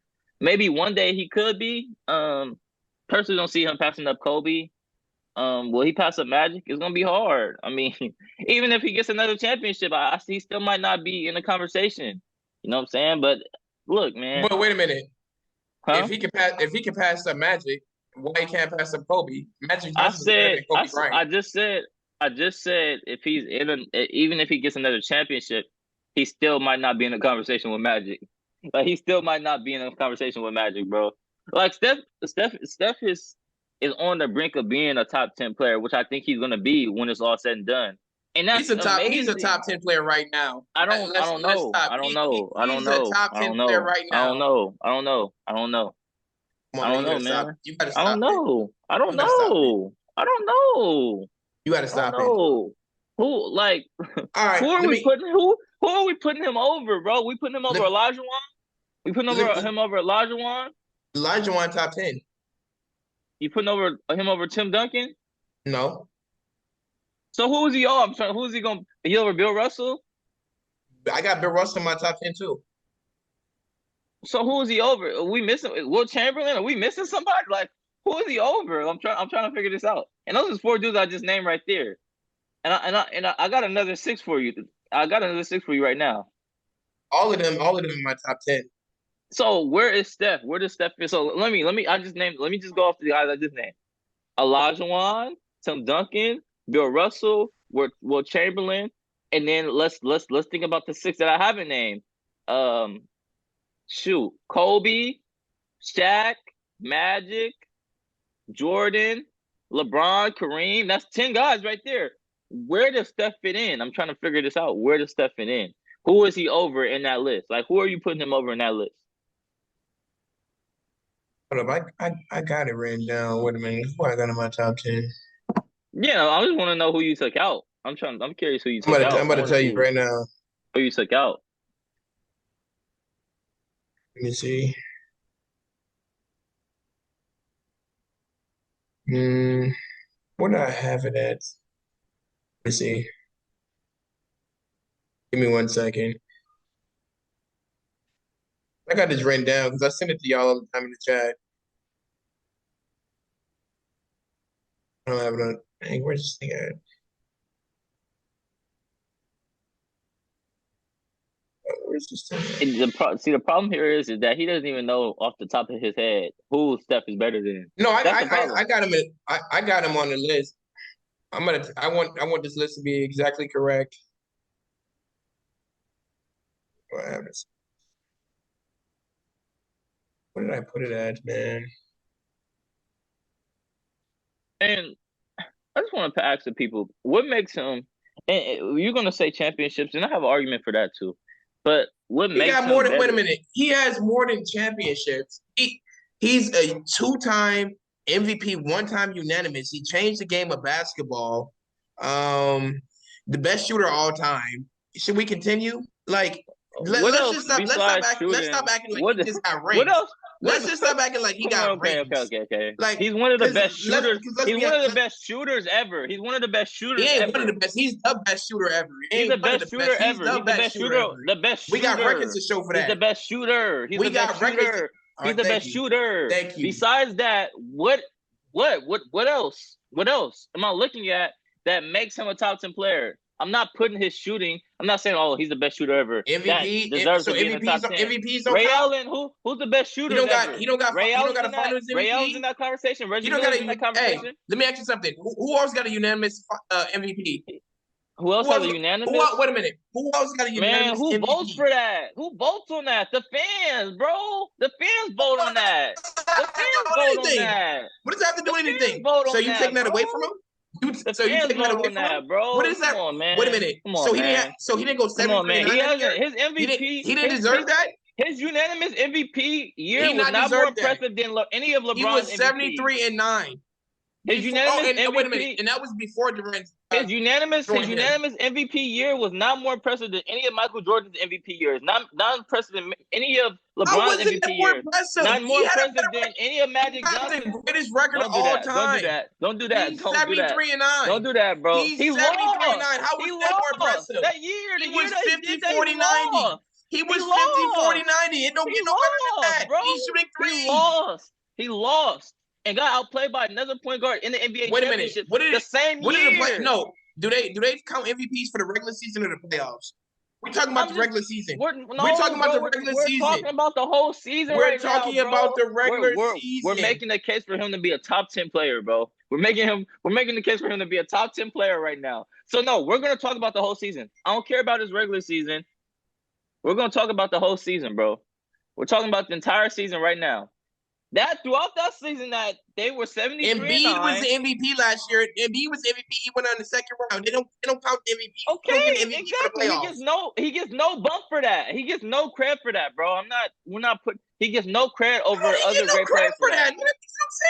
Maybe one day he could be. Personally, don't see him passing up Kobe. Will he pass up Magic? It's gonna be hard. I mean, even if he gets another championship, I see he still might not be in the conversation. You know what I'm saying? But look, man, But wait a minute. huh? If he can pass up Magic, why he can't pass up Kobe? Magic I Johnson is better said, than Kobe Bryant. I just said, if he's even if he gets another championship, he still might not be in a conversation with Magic. Like, he still might not be in a conversation with Magic, bro. Like, Steph is on the brink of being a top 10 player, which I think he's gonna be when it's all said and done. And He's that's a top. He's a amazing. top 10 player right now. I don't Let's know. stop. I don't know. I don't He's a know. top I 10 don't player know. right I don't now. know. I don't know. I don't know. Come I on, man. don't You know, gotta stop. man. You gotta I don't stop it. know. I don't You gotta stop it. know. I don't know. You gotta I don't stop it. know. Who like All right, who are let we me putting who are we putting him over, bro? We putting him over let, Elijah Wan? We putting over let him over Elijah Wan? Elijah Wan top 10. You putting over him over Tim Duncan? No. So who is he over? Who is he going? He over Bill Russell? I got Bill Russell in my top 10 too. So who is he over? Are we missing Will Chamberlain? Are we missing somebody? Like who is he over? I'm trying to figure this out. And those are four dudes I just named right there. And I got another six for you. I got another six for you right now. All of them in my top 10. So where is Steph? Where does Steph fit? So let me just go off the guys I just named. Elijah Wan, Tim Duncan, Bill Russell, Will Chamberlain, and then let's think about the six that I haven't named. Um, Kobe, Shaq, Magic, Jordan, LeBron, Kareem. That's 10 guys right there. Where does Steph fit in? I'm trying to figure this out. Where does Steph fit in? Who is he over in that list? Like, who are you putting him over in that list? Hold up, I got it written down. Wait a minute. Who I got in my top 10? Yeah, I just want to know who you took out. I'm curious who you took out. I'm I about to want to tell you see right now. who you took out. Let me see. Where did I have it at? Let me see. Give me 1 second. I got this written down because I send it to y'all all the time in the chat. I don't have it on. Hey, where's this thing at? Where's this thing at? The problem here is that he doesn't even know off the top of his head who Steph is better than. No, That's the problem. I got him. I got him on the list. I want this list to be exactly correct. What happens? Where did I put it at, man? And I just want to ask the people, what makes him? And you're gonna say championships, and I have an argument for that too. But what He makes got more him than. Wait a better? minute. He has more than championships. He's a two-time MVP, one-time unanimous. He changed the game of basketball. The best shooter all time. Should we continue? Like, What let's else just stop. besides Let's stop shooting? acting like What he just got what rings. else? Let's just stop acting like he Come on, got okay, okay, rings. okay, okay. Like, He's one of the best shooters. let's He's be one of the honest. best shooters ever. He's one of the best He shooters ain't one of ever. the best. He's the best shooter ever. He He's the ain't one of best the shooter best. He's ever. the He's the best best shooter shooter. ever. The best We got records shooter. to show for He's the that. best shooter. He's We the best got records. shooter. All He's right, the thank best you. shooter. Thank you. Besides that, what else? What else am I looking at that makes him a top 10 player? I'm not putting his shooting. I'm not saying, oh, he's the best shooter ever. That MVP. deserves So to be in the top 10. MVPs don't Ray count. Allen, who's the best shooters ever? He don't got a finals Ray Allen's MVP. in that conversation. He Reggie don't got Miller's in a. that Hey, conversation. let me ask you something. Who else got a unanimous MVP? Who else has a unanimous? Wait a minute. Who else got a Man, unanimous who MVP? votes for that? Who votes on that? The fans, bro. The fans vote on that. The fans vote on that. What does that have to do with anything? Vote So on you taking that away from him? The So you fans taking that vote away on from him? that, bro. What is that? Come on, man. Wait a minute. Come on, So man. he didn't go 73 and 9 that year? His MVP. He didn't deserve that? His unanimous MVP year He was not not more deserved that. impressive than any of LeBron's He was MVP. 73 and 9. His unanimous MVP. Wait a minute. And that was before Durant's. His unanimous MVP year was not more impressive than any of Michael Jordan's MVP years. Not impressive than any of LeBron's MVP years. Not more impressive than any of Magic Johnson's. The greatest record of all time. Don't do that. He's 73 and 9. Don't do that, bro. He's 73 and 9. How was that more impressive? That year, he was 50, 40, 90. He was 50, 40, 90. It don't get no better than that. Bro. He's shooting threes. He lost. And got outplayed by another point guard in the NBA championship. The same year. No. Do they count MVPs for the regular season or the playoffs? We're talking about the regular season. We're talking about the regular season. We're talking about the whole season. We're talking about the regular season. We're making the case for him to be a top 10 player, bro. We're making the case for him to be a top 10 player right now. So no, we're gonna talk about the whole season. I don't care about his regular season. We're gonna talk about the whole season, bro. We're talking about the entire season right now. That throughout that season that they were 73 and 9. Embiid was the MVP last year. Embiid was MVP. He went on the second round. They don't count MVP. Okay, exactly. He gets no bump for that. He gets no credit for that, bro. We're not putting. He gets no credit over How did he get other no great credit players for for that. that? That's what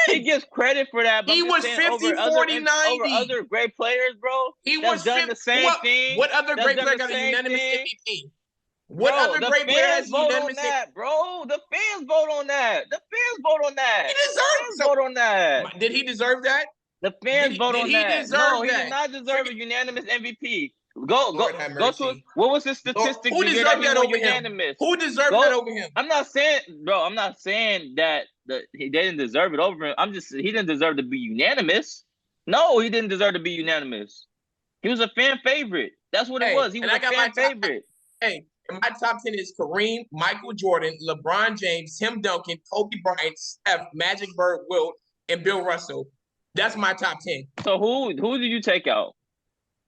He I'm saying. gets credit for that, but He I'm just was saying 50, 40, over 90. other great players, bro. He That's was done 50. the same thing. What other That's great done player the got a same unanimous thing, MVP? What bro. other The great player fans has a vote on unanimous MVP? that, bro. The fans vote on that. The fans vote on He that. The deserved fans so vote on that. did he deserve that? The fans vote Did on he that. No, deserve he did that? not deserve a Forget, unanimous MVP. Go, go, Lord have go to mercy. what was his Lord, statistic who the year that deserved he that won over him? unanimous? Who deserved that Go. over him? I'm not saying, bro. I'm not saying that he didn't deserve it over him. I'm just he didn't deserve to be unanimous. No, he didn't deserve to be unanimous. He was a fan favorite. That's what it Hey, was. He and was I a got my fan top. favorite. Hey, and my top 10 is Kareem, Michael Jordan, LeBron James, Tim Duncan, Kobe Bryant, Steph, Magic Bird, Wilt, and Bill Russell. That's my top 10. So who did you take out?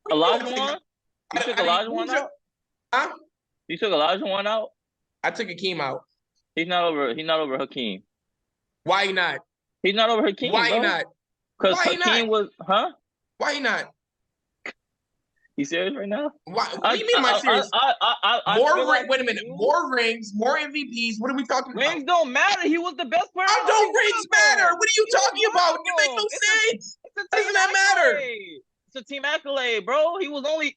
What do you mean I Olajuwon? You took I mean, Olajuwon out? huh? You took Olajuwon out? I took Akeem out. He's not over. He's not over Hakeem. Why not? He's not over Hakeem, Why bro. not? Because Why not? Hakeem was, huh? Why not? You serious right now? Why? What do you mean? Am I serious? I feel like Wait a minute. you, More rings, more MVPs. What are we talking about? rings don't matter. He was the best player How on the don't league. rings matter? What are you talking about? You make no sense. It's a How team doesn't that matter? accolade. It's a team accolade, bro. He was only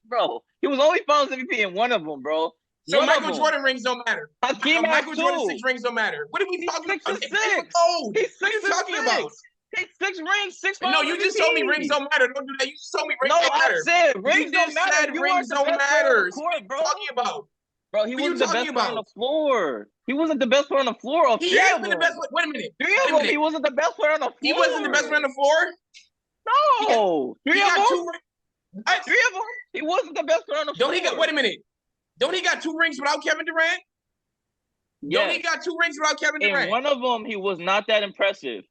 Finals MVP in one of them, bro. So One of Michael them. Jordan rings don't matter. Hakeem has Michael Jordan two. 6 rings don't matter. What are we He's talking 6 about? and They were 6. old. He's What are 6 you and talking 6. about? He's 6 rings, 6 No, Finals you just told me rings MVP. don't matter. Don't do that. You just told me rings No, don't I matter. said rings You don't just matter. said You weren't rings the don't best player on matter. the court, What bro. are you talking about? Bro, he What are you wasn't the talking best player on about? the floor. He wasn't the best player on the floor. Of He three has of been the them. best. Wait a minute. Three Wait of a them. minute. He wasn't the best player on the floor. He wasn't the best player on the floor. No. He Three of got them. 2 rings. What? Three of them. He wasn't the best player on the floor. Don't he got? Wait a minute. Don't he got 2 rings without Kevin Durant? Don't he Yes. got 2 rings without Kevin In Durant? one of them, he was not that impressive.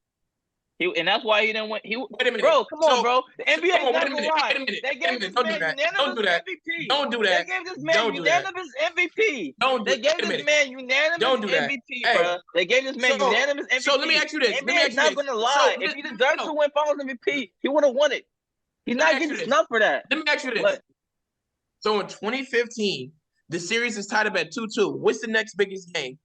And that's why he didn't win. Wait a minute. Bro, come on, bro. The NBA Come is on, not wait a gonna minute. lie. Wait a minute. They gave this Don't do man that. unanimous Don't do that. MVP. Don't do They that. gave this man Don't do that. unanimous MVP. Don't do They gave wait a this minute. man unanimous Don't do that. MVP, Hey, bro. They gave this man so- unanimous MVP. so let me ask you this. Let me NBA ask is you not this. gonna lie. So, If he deserved no. to win Finals MVP, he would have won it. He's Let me not ask you getting this. snubbed for that. Let me ask you this. But So in 2015, the series is tied up at 2-2. What's the next biggest game?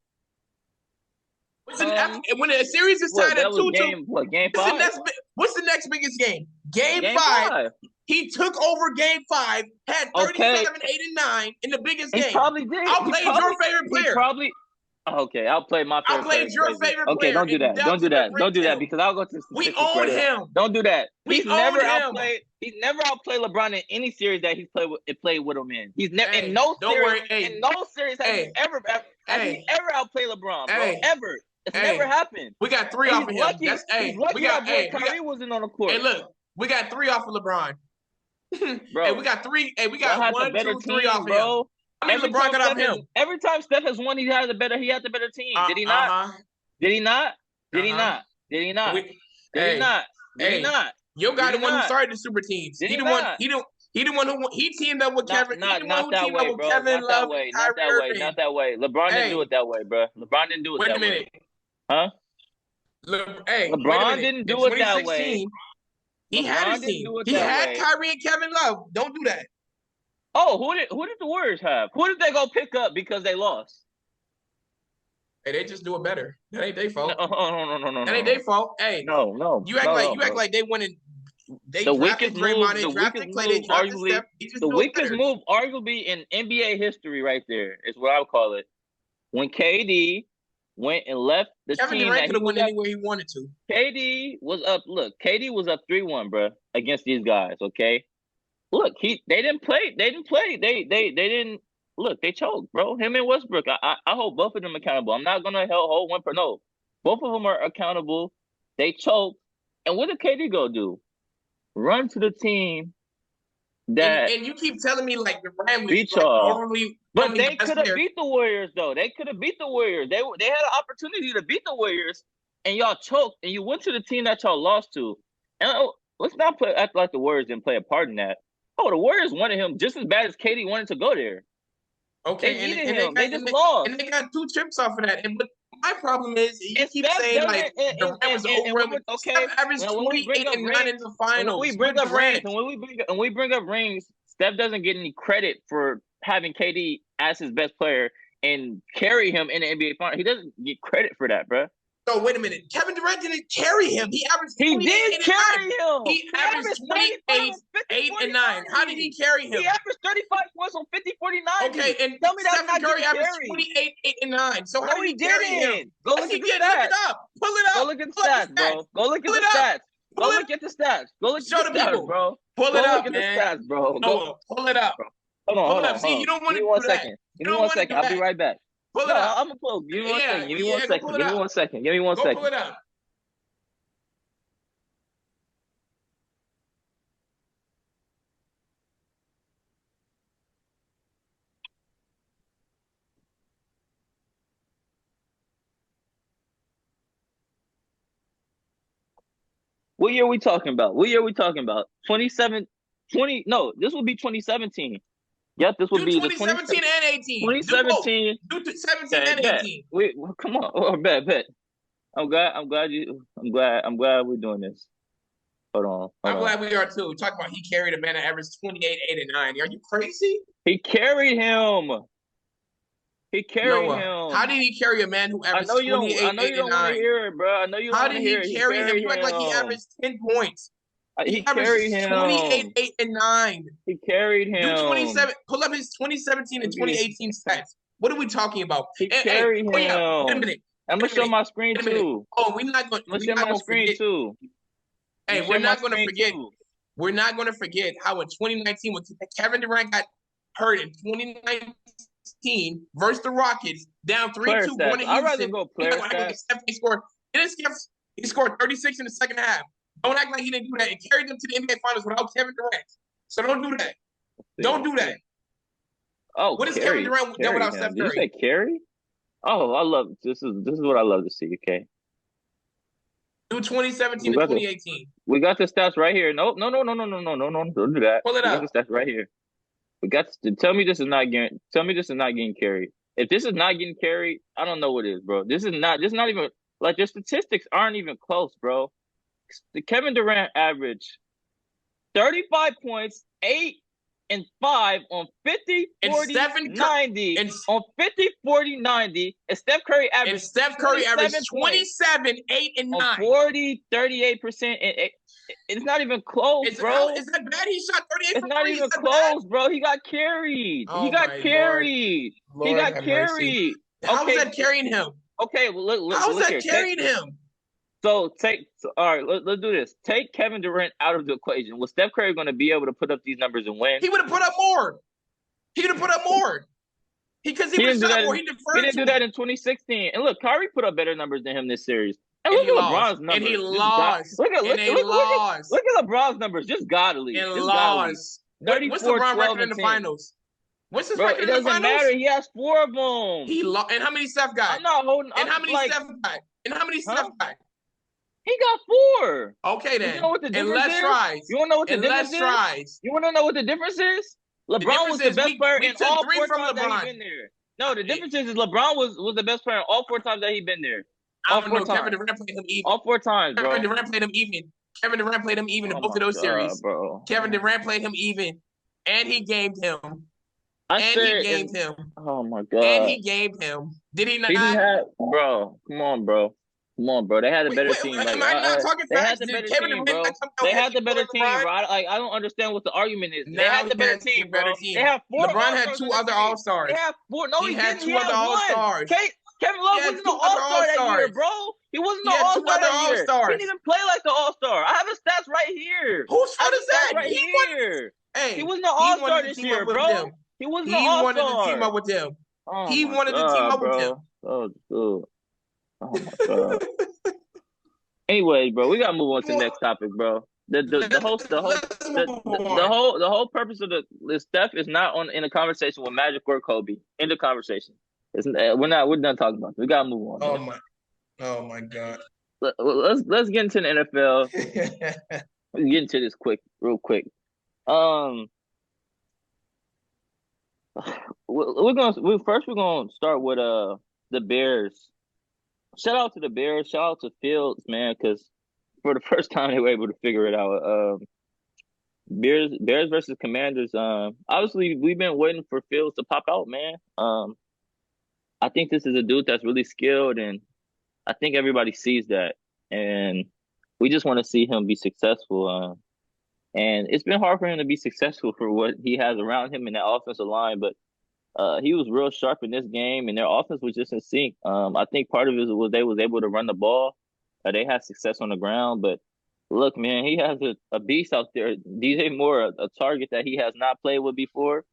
When a series is tied at 2-2, game 5? What's the next biggest game? Game Game 5. He took over game 5, had 37, 8, and 9 in the biggest He game. probably did. Outplayed your favorite player. Okay, I'll play my favorite player. Outplayed your favorite player. Okay, don't do that. Don't do that. Don't do that because I'll go to the We statistics own right now. him. Don't do that. We own him. He's never outplayed LeBron in any series that he's played with him in. He's never in no don't series. worry. Hey, in no series has he ever outplayed LeBron, bro. Ever. It's never happened. We got 3 off of him. Lucky, That's he's lucky we got Kyrie wasn't on the court. Hey, look, we got 3 off of LeBron. Bro, hey, we got 3. Hey, we got 1, 2, 3 off of bro. him. I mean, LeBron got off him. Every time Steph has won, he had the better team. Did he not? Did he not? Did he not? Did he not? Did he not? Did he not? Your guy the one who started the super teams. He the one. He the one who he teamed up with Kevin. Not that way, bro. Not that way. Not that way. LeBron didn't do it that way, bro. LeBron didn't do it that way. Wait a minute. Huh? LeBron didn't do it that way. He had his team. He had Kyrie and Kevin Love. Don't do that. Oh, who did the Warriors have? Who did they go pick up because they lost? Hey, they just do it better. That ain't their fault. No. That ain't their fault. Hey, no. You act like they went and they drafted Draymond, they drafted Clay, they drafted Steph. The weakest move, arguably in NBA history, right there, is what I would call it. When KD went and left the Kevin team, Durant could have went anywhere he wanted to. KD was up. Look, KD was up 3-1, bro, against these guys. Okay, look, they didn't play. They didn't. Look, they choked, bro. Him and Westbrook. I hold both of them accountable. I'm not gonna hold one per no. Both of them are accountable. They choked. And what did KD go do? Run to the team that and you keep telling me like Durant was beat y'all. overly, but they could have beat the Warriors though. They could have beat the Warriors. They had an opportunity to beat the Warriors, and y'all choked. And you went to the team that y'all lost to. And let's not act like the Warriors didn't play a part in that. Oh, the Warriors wanted him just as bad as KD wanted to go there. Okay, they needed him. They just lost. And they got 2 chips off of that. And but my problem is you keep saying like Durant was overwhelming. Okay, averaged 28 and 9 in the finals. When we bring up rings, when we bring up rings, Steph doesn't get any credit for having KD as his best player and carry him in the NBA Finals. He doesn't get credit for that, bro. No, wait a minute. Kevin Durant didn't carry him. He averaged He 28, did 8, and 9. carry him. He He averaged averaged 35 28, on 50, 8, 40, and 9. How did 90. he carry him? He averaged 35 points on 50, 40, 90. Okay, and Tell me that's Stephen not Curry getting averaged carried. 28, 8, and 9. So how No, did he he carry him? didn't. Go Yes, look he at the did. Look it stats. up. Pull it Go up. look at the Pull up stats, bro. Go look at Pull the it up. stats. Go Pull it look at the stats. Go look Show at the the stats, people. bro. Pull Go it look up, at the man. stats, bro. No, pull it up. Bro. Hold on, Pull hold it up. on, See, hold you on. don't want Give to me one do that. second. You Give me don't one want to second. do I'll be that. right back. Pull No, it up. I'm gonna pull. Give me one second. Give me one Go second. pull it Give me up. one second. Give me one Go pull second. it up. What year are we talking about? What year are we talking about? 27, 20. No, this will be 2017. Yep, this would Do be the 20, 2017 and 18. Do both. 2017. Do 17 Okay, and bet. 18. Wait, come on. Oh, bet. I'm glad we're doing this. Hold I'm on. glad we are too. Talk about he carried a man that averaged 28, 8, and 9. Are you crazy? He carried him. He carried Noah, how him. did he carry a man who I averaged know you don't. I 28, know 8, you and don't want to 9? hear it, bro. I know you don't How want to did hear he it. He carry him? carried You act like he him. averaged 10 points. He He averaged carried 28, him. 8, and 9. He carried Do him. 27. Pull up his 2017 and 2018 stats. What are we talking about? He And, hey, carried oh yeah, wait a him. minute. I'm gonna Wait a show minute. my screen Wait a minute. too. Oh, I'm gonna we're share not my gonna screen forget. too. I'm Hey, gonna we're share my not gonna screen forget. too. We're not gonna forget how in 2019 when Kevin Durant got hurt in 2019 versus the Rockets, down Player 3-2 going stats. to I'd rather Houston. go He's player not gonna act like stats. Steph he scored. He scored 36 in the second half. Don't act like he didn't do that and carried them to the NBA Finals without Kevin Durant. So don't do that. Don't do that. Oh, What has Kevin Durant done carry without him. Steph Did you say Curry? carry? Oh, I love this. Is what I love to see. Okay, Do 2017 we to got the 2018. we got the stats right here. No. Don't do that. Pull it We got the up. stats right here. We got to tell me this is not getting. Tell me this is not getting carried. If this is not getting carried, I don't know what is, bro. This is not. This is not even like your statistics aren't even close, bro. The Kevin Durant average 35 points, 8 and 5 on 50, And 40, Stephen 90. and, On 50, 40, 90. And Steph Curry and averaged Steph Curry averaged 27 27, 8, and on 9. 40, 38%. And it's not even close, Is bro. that bad? He shot 38 It's from not 3. Is even that bad? close, bro. He got carried. He Oh got my Lord. carried. He Lord got have mercy. carried. How Okay. is that carrying him? Okay, well, How is look that here. carrying him? All right, let's do this. Take Kevin Durant out of the equation. Was Steph Curry going to be able to put up these numbers and win? He would have put up more. He would have put up more. Because he would have Didn't do shot that. more. He He deferred didn't to do that him. in 2016. And look, Kyrie put up better numbers than him this series. And And look he at lost. LeBron's numbers. And he Just lost. look at And they lost. look at LeBron's numbers. Just godly. And Just godly. lost. 34, What's LeBron's 12, record in and the 10. finals? What's his Bro, record it in the doesn't finals? matter. He has 4 of them. He lost. And how many Steph got? I'm not holding. And how many like, Steph got? And how many Steph got? He got 4. Okay, then. You know what the difference less is? tries. You want to know what the And difference less tries. is? You want to know what the difference is? LeBron was the best player in all 4 times that he's been there. No, the difference is LeBron was the best player in all 4 times that he's been there. All 4 times. Kevin Durant played him even. All 4 times, bro. Kevin Durant played him even. Kevin Durant played him even in both of those series. Bro. Kevin Durant played him even. And he gamed him. He gamed him. Oh my God. And he gamed him. Did he not? He didn't have, bro. Come on, bro. They had a better team. Am I not talking they facts? had the better Kevin team, Durant bro. They had the better team, bro. I don't understand what the argument is. They had the better team, bro. They have 4. LeBron had 2 other All-Stars. They have 4. No, he had didn't. 2 other All-Stars. Kevin Love wasn't an All-Star that year, bro. He wasn't an All-Star that year. He didn't even play like the All-Star. I have his stats right here. Whose fault is that? Right here. Hey, he wasn't an All-Star this year, bro. He wasn't an All-Star. He wanted to team up with them. He wanted to team up with them. Oh, dude. Oh my God. Anyway, bro, we gotta move on to the next topic, bro. The whole purpose of the Steph is not in a conversation with Magic or Kobe. In the conversation, we're done talking about this. We gotta move on. Oh my God. Let's get into the NFL. Let's get into this real quick. We're gonna start with the Bears. Shout out to the Bears. Shout out to Fields, man, because for the first time they were able to figure it out. Bears versus Commanders. Obviously we've been waiting for Fields to pop out, man. I think this is a dude that's really skilled, and I think everybody sees that, and we just want to see him be successful. And it's been hard for him to be successful for what he has around him in that offensive line, but he was real sharp in this game, and their offense was just in sync. I think part of it was they was able to run the ball. They had success on the ground, but look, man, he has a beast out there. DJ Moore, a target that he has not played with before.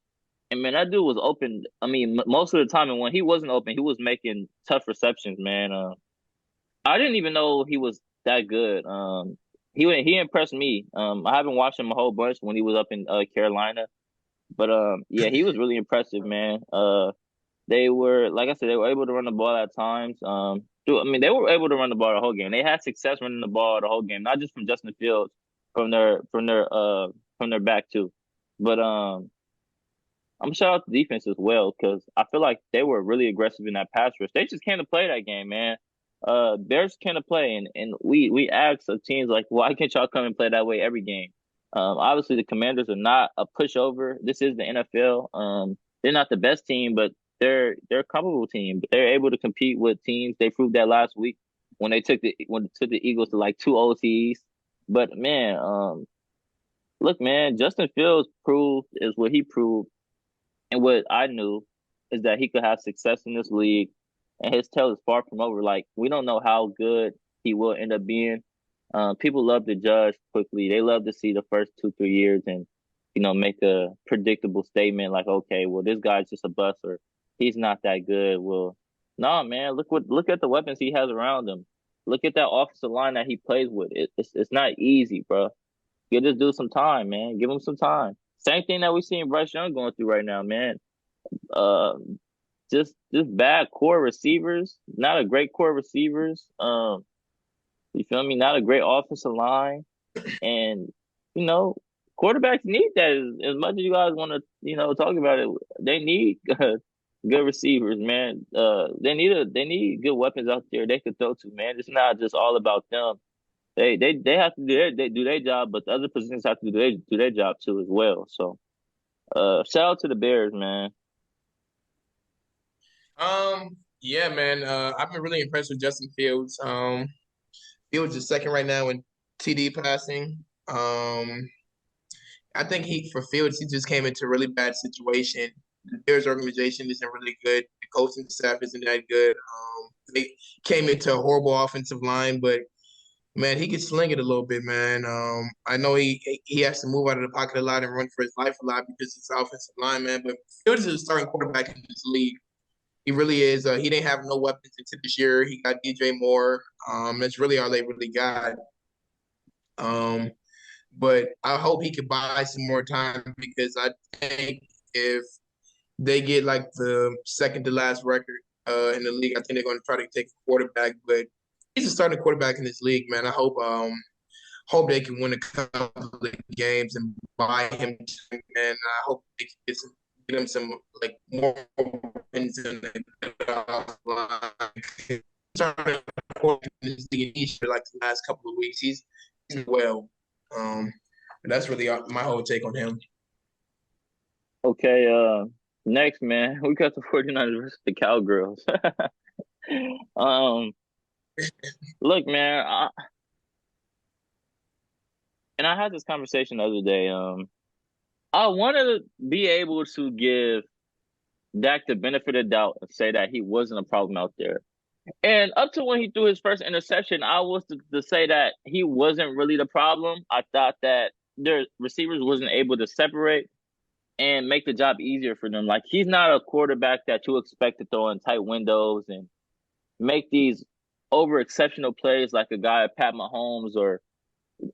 And man, that dude was open. I mean, most of the time, and when he wasn't open, he was making tough receptions, man. I didn't even know he was that good. He impressed me. I haven't watched him a whole bunch when he was up in Carolina, but yeah, he was really impressive, man. They were, like I said, they were able to run the ball at times. I mean, they were able to run the ball the whole game. They had success running the ball the whole game, not just from Justin Fields, from their back too. But I'm shout out to defense as well because I feel like they were really aggressive in that pass rush. They just can't play that game, man. Bears can't play, and we ask of teams like, why can't y'all come and play that way every game? Obviously the Commanders are not a pushover. This is the NFL. They're not the best team, but they're a comparable team. They're able to compete with teams. They proved that last week when they took the Eagles to like two OTs. But man, look, man, Justin Fields proved is what he proved and what I knew is that he could have success in this league, and his tail is far from over. Like we don't know how good he will end up being. People love to judge quickly. They love to see the first 2, 3 years and make a predictable statement like, okay, well this guy's just a bust or he's not that good. Well, no, man, look at the weapons he has around him. Look at that offensive line that he plays with. It's not easy, bro. Give this dude some time, man. Give him some time. Same thing that we seeing Bryce Young going through right now, man. Uh, just bad core receivers, not a great core receivers. You feel me? Not a great offensive line, and you know, quarterbacks need that as much as you guys want to, talk about it. They need good receivers, man. They need good weapons out there they could throw to, man. It's not just all about them. They have to do their job, but the other positions have to do their job too as well. So, shout out to the Bears, man. Yeah, man. I've been really impressed with Justin Fields. Fields is second right now in TD passing. I think for Fields, he just came into a really bad situation. The Bears organization isn't really good. The coaching staff isn't that good. They came into a horrible offensive line, but man, he can sling it a little bit, man. I know he has to move out of the pocket a lot and run for his life a lot because he's an offensive line, man. But Fields is a starting quarterback in this league. He really is. He didn't have no weapons until this year. He got DJ Moore. That's really all they really got. Um, but I hope he could buy some more time because I think if they get like the second to last record in the league, I think they're going to try to take a quarterback. But he's a starting quarterback in this league, man. I hope they can win a couple of games and buy him. And I hope they can get him some like more wins in the line. Starting for like the last couple of weeks, he's well. But that's really my whole take on him. Okay, next, man, we got the 49ers versus the Cowgirls. Um, Look, man, and I had this conversation the other day. I wanted to be able to give Dak the benefit of doubt and say that he wasn't a problem out there. And up to when he threw his first interception, I was to say that he wasn't really the problem. I thought that their receivers wasn't able to separate and make the job easier for them. Like he's not a quarterback that you expect to throw in tight windows and make these over exceptional plays like a guy Pat Mahomes or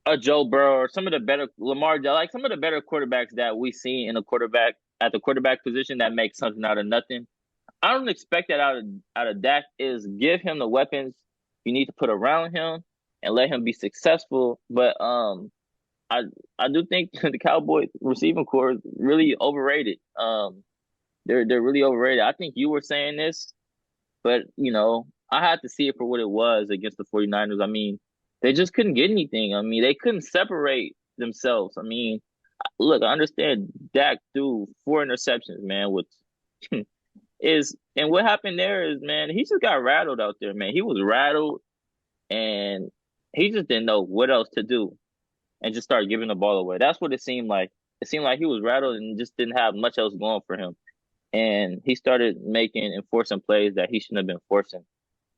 a Joe Burrow or some of the better like some of the better quarterbacks that we see in a quarterback at the quarterback position that make something out of nothing. I don't expect that out of Dak. Is give him the weapons you need to put around him and let him be successful. But I I do think the Cowboys receiving core is really overrated. They're really overrated. I think you were saying this, but I had to see it for what it was against the 49ers. I mean, they just couldn't get anything. I mean, they couldn't separate themselves. I mean, look, I understand Dak threw 4 interceptions, man, with and what happened there is, man, he just got rattled out there, man. He was rattled and he just didn't know what else to do and just started giving the ball away. That's what it seemed like. It seemed like he was rattled and just didn't have much else going for him. And he started making and forcing plays that he shouldn't have been forcing.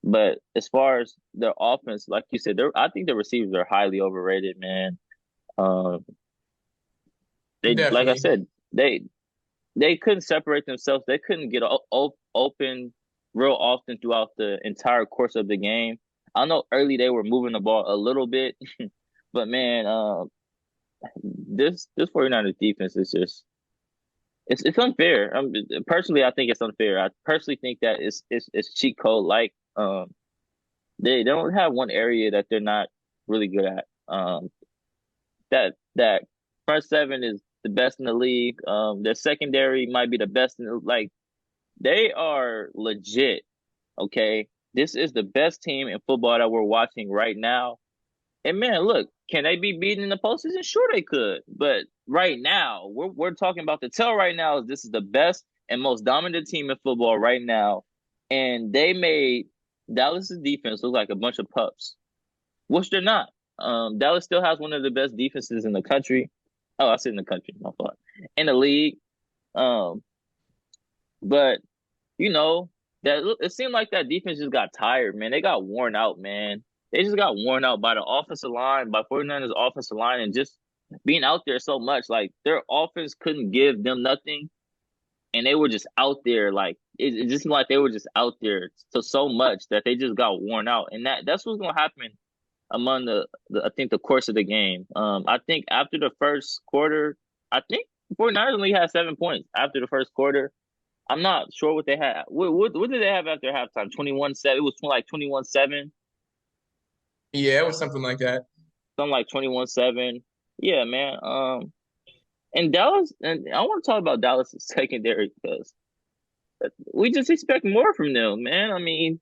But as far as their offense, like you said, I think the receivers are highly overrated, man. Um, they, like I Definitely. said, they couldn't separate themselves. They couldn't get open real often throughout the entire course of the game. I know early they were moving the ball a little bit, but man, this 49ers defense is just it's unfair. Personally, I think it's unfair. I personally think that it's cheat code like they don't have one area that they're not really good at. That front seven is the best in the league. Their secondary might be the best in like they are legit. Okay, this is the best team in football that we're watching right now. And man, look, can they be beaten in the postseason? Sure, they could. But right now, we're talking about the tell right now is this is the best and most dominant team in football right now, and they made Dallas's defense look like a bunch of pups, which they're not. Dallas still has one of the best defenses in the country. Oh, I said in the country, my fault. In the league. Um, but you know, that it seemed like that defense just got tired, man. They got worn out, man. They just got worn out by the offensive line, by 49ers offensive line, and just being out there so much. Like their offense couldn't give them nothing, and they were just out there. Like it just seemed like they were just out there so much that they just got worn out, and that's what's gonna happen among the I think the course of the game. I think after the first quarter, I think 49ers only had 7 points after the first quarter. I'm not sure what they had. What did they have after halftime? 21-7. It was like 21-7, Yeah, it was something like that. something like 21-7. Yeah, man. And Dallas, and I want to talk about Dallas' secondary because we just expect more from them, man. I mean,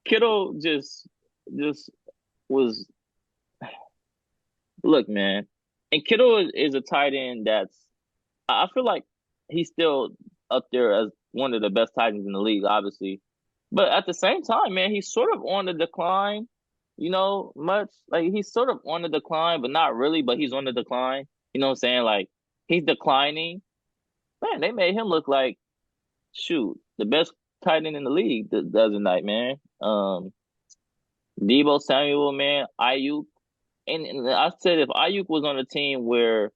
Kittle just was look, man. And Kittle is a tight end that's I feel like he's still up there as one of the best tight ends in the league, obviously. But at the same time, man, he's sort of on the decline, much. Like he's sort of on the decline, but not really, but he's on the decline. You know what I'm saying? Like he's declining. Man, they made him look like shoot, the best tight end in the league the other night, man. Debo Samuel, man, Ayuk. And I said if Ayuk was on a team where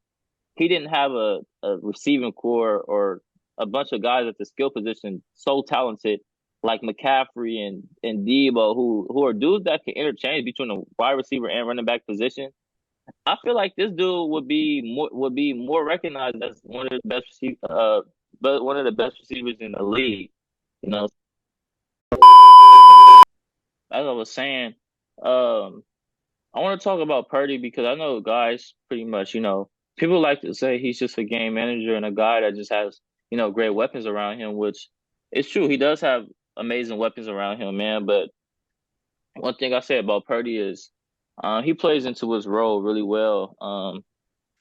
he didn't have a receiving core or a bunch of guys at the skill position so talented like McCaffrey and Debo who are dudes that can interchange between the wide receiver and running back position. I feel like this dude would be more recognized as one of the best but one of the best receivers in the league. You know, as I was saying, um, I want to talk about Purdy because I know guys pretty much, people like to say he's just a game manager and a guy that just has, great weapons around him, which is true. He does have amazing weapons around him, man. But one thing I say about Purdy is he plays into his role really well.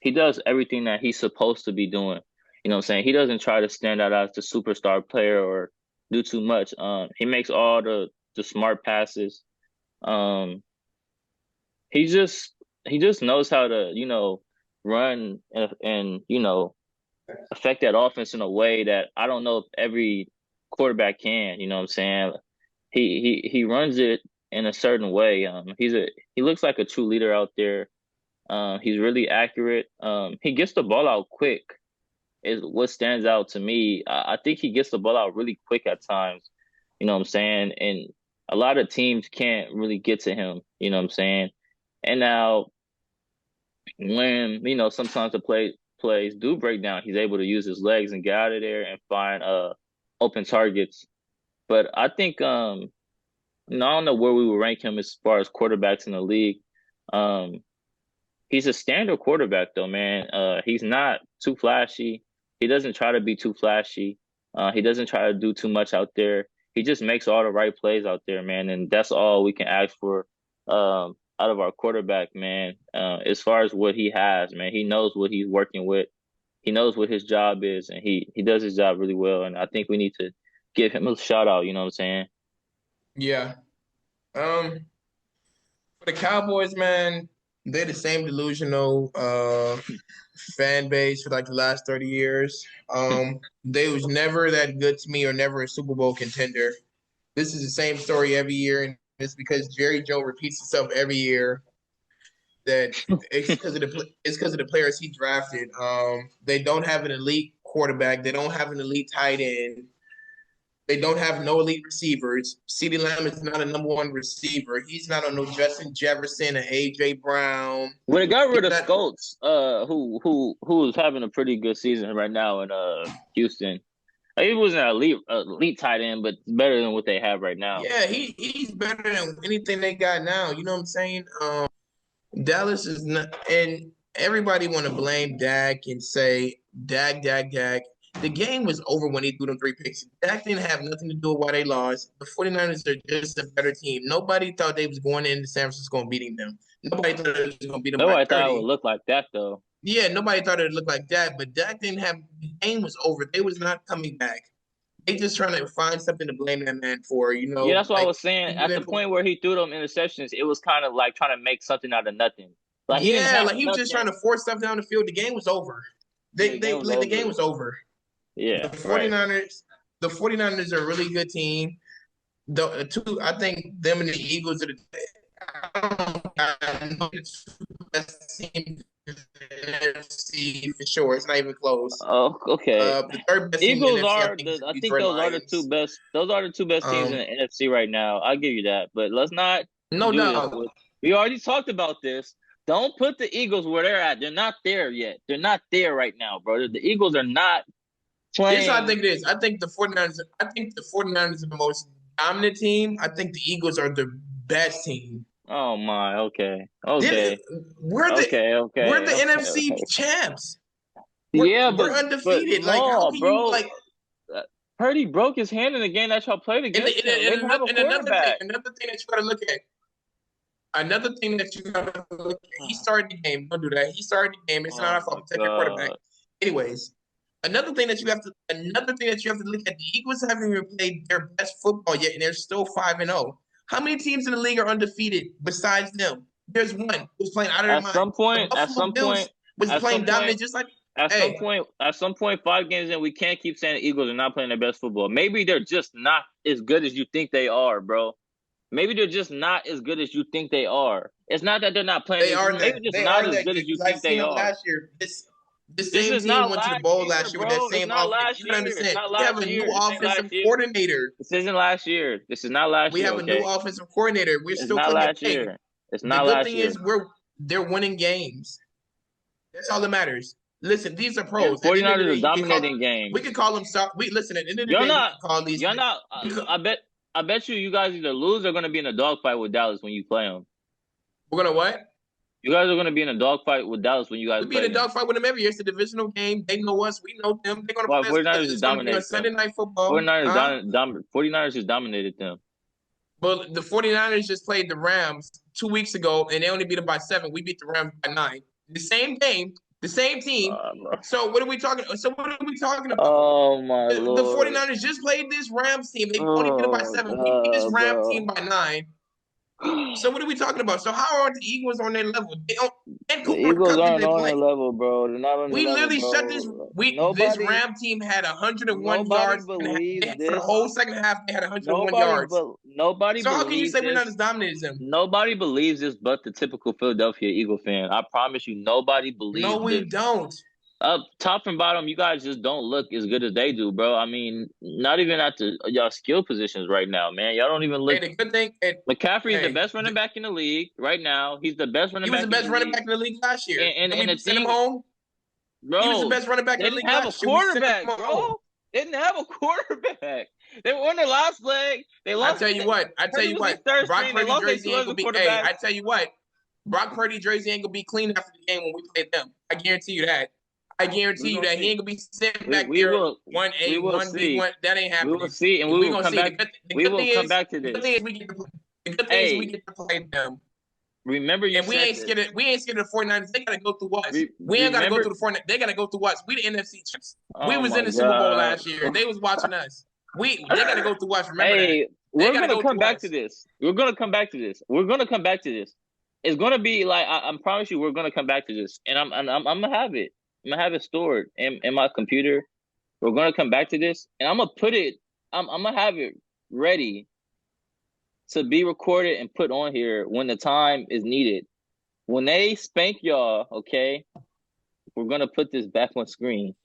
He does everything that he's supposed to be doing. You know what I'm saying? He doesn't try to stand out as the superstar player or do too much. He makes all the smart passes. Um, he just knows how to, run and affect that offense in a way that I don't know if every quarterback can, you know what I'm saying? He runs it in a certain way. He looks like a true leader out there. He's really accurate. He gets the ball out quick is what stands out to me. I think he gets the ball out really quick at times. You know what I'm saying? And a lot of teams can't really get to him. You know what I'm saying? And now when sometimes the plays do break down, he's able to use his legs and get out of there and find open targets. But I think I don't know where we would rank him as far as quarterbacks in the league. Um, he's a standard quarterback though, man. He's not too flashy. He doesn't try to be too flashy. He doesn't try to do too much out there. He just makes all the right plays out there, man, and that's all we can ask for out of our quarterback, man. As far as what he has, man, he knows what he's working with. He knows what his job is, and he does his job really well. And I think we need to give him a shout out. You know what I'm saying? Yeah. Um, for the Cowboys, man, they're the same delusional fan base for like the last 30 years. They was never that good to me or never a Super Bowl contender. This is the same story every year, and it's because Jerry Jones repeats himself every year that it's because of the players he drafted. They don't have an elite quarterback. They don't have an elite tight end. They don't have no elite receivers. CeeDee Lamb is not a number one receiver. He's not on no Justin Jefferson or AJ Brown. When they got He's rid of not. Schultz, who is having a pretty good season right now in Houston. He wasn't an elite tight end, but better than what they have right now. Yeah, he's better than anything they got now. You know what I'm saying? Dallas is not, and everybody want to blame Dak and say Dak. The game was over when he threw them three picks. Dak didn't have nothing to do with why they lost. The 49ers are just a better team. Nobody thought they was going into San Francisco and beating them. Nobody thought it was going to beat them No, by I thought it would 30. look like that though. Yeah, nobody thought it would look like that, but Dak didn't have the game was over. They was not coming back. They just trying to find something to blame that man for, Yeah, that's what I like was saying. he's At been the point where he threw them interceptions, it was kind of like trying to make something out of nothing. Like he didn't yeah, have like he was just trying nothing. to force stuff down the field. The game was over. Yeah, the game was The game over. was over. The Yeah, right. 49ers, the 49ers are a really good team. The two, I think them and the Eagles are the I know it's the best team in the NFC for sure. It's not even close. Oh, okay. The third best team in the Eagles NFC, I are think, is the. the I think Detroit those are the two Lions. best. Those are the two best teams in Um, the NFC right now. I'll give you that. But let's not no do this. doubt. We already talked about this. Don't put the Eagles where they're at. They're not there yet. They're not there right now, bro. The Eagles are not This is how I playing. think it is. I think the 49ers are the most dominant team. I think the Eagles are the best team. Oh my. Okay. This, Okay. we're the Okay. we're Okay. the Okay. NFC Okay. champs. Yeah, We're but undefeated. Like, how no, can you bro. like Uh, Purdy broke his hand in the game that y'all played against them. They didn't have a quarterback. another thing that you gotta look at. Another thing that you gotta look at. He started the game. Don't do that. He started the game. It's not Oh our my fault. Protect your quarterback. God. Anyways, another thing that you have to look at. The Eagles haven't even played their best football yet, and they're still 5-0. How many teams in the league are undefeated besides them? There's one who's playing out of their At mind. some The point, at Buffalo some Bills point, was at some playing point, dominant, just like at some hey, point, at some point, 5 games in, we can't keep saying the Eagles are not playing their best football. Maybe they're just not as good as you think they are, bro. Maybe they're just not as good as you think they are. It's not that they're not playing. they are Maybe that. just They not are as that good good as you because I've think seen they them are. last year. This This same is team not went to the last bowl year, last year with that bro. It's same not offense. last You gotta year. It's understand. not We have last a new year. This ain't offensive last year. coordinator. This isn't last year. This is not last We year. have a new Okay, offensive coordinator. We're it's still not coming. last Hey, year. It's the not good last thing year. is they're winning games. That's all that matters. Listen, these are And pros. At the end of the 49ers day, are you can call dominating we can games. call them star. We listen. At the end of the You're day, we not. can call these. You're not. We could, I bet you guys either lose or going to be in a dogfight with Dallas when you play them. we're gonna what? You guys are going to be in a dogfight with Dallas when you guys We be in play a them. dogfight with them every year. It's a divisional game. They know us. We know them. They're gonna Why play us good. 49ers just It's gonna be on dominated Sunday them. night football. 49ers, 49ers just dominated them. But the 49ers just played the Rams 2 weeks ago, and they only beat them by 7. We beat the Rams by 9. The same game, the same team. Bro. So what are we talking? So what are we talking about? Oh my The lord. 49ers just played this Rams team. They only beat them by Oh 7. We beat this god, Rams team bro. by 9. So what are we talking about? So how are the Eagles on their level? They don't, and The Cooper Eagles Cup did aren't they on their play? level, bro. They're not on their We level, literally shut this. bro. This Ram team had 101 Nobody yards believes for the this. whole second half. They had 101 yards. Nobody So how can you believes say we're not this. as dominant as them? Nobody believes this but the typical Philadelphia Eagle fan. I promise you, nobody No, believes we this. don't. Up top and bottom, you guys just don't look as good as they do, bro. I mean, not even at y'all skill positions right now, man. Y'all don't even Hey, look. the good thing, McCaffrey is the hey, best running back in the league right now. He's the best he running was the back in the best running league. back in the league last year. Then And we the sent him thing, home. He was the bro, best running back in they the didn't league have a last year. We sent him quarterback, home. bro. They didn't have a quarterback. They were on their last leg. They I lost. tell you what. Purdy was their third Brock string. They Purdy lost their jersey two ain't other gonna be. Hey, quarterbacks. I tell you what. Brock Purdy jersey ain't gonna be clean after the game when we play them. I guarantee you that. I guarantee We're you gonna that he see. ain't gonna be sitting We back we there will one we A will one B see. one. That ain't We will happening. see, and we We will gonna come see. back. We will come back to The good this. thing is we get to. The good thing is we Hey, get to play them. remember you And we said ain't this. scared of the 49ers. They gotta go through us. We ain't gotta go Remember. through the 49ers. They gotta go through us. We the NFC champs. We Oh was my in the Super Bowl God. last year. They was watching us. They got to go through us. Remember that. Hey, They we're got to gonna go come through back to us. this. We're gonna come back to this. We're gonna come back to this. It's gonna be like I promise you, we're gonna come back to this, and I'm gonna have it. I'm gonna have it stored in my computer. We're gonna come back to this, and I'm gonna put it. I'm gonna have it ready to be recorded and put on here when the time is needed. When they spank y'all, okay, we're gonna put this back on screen,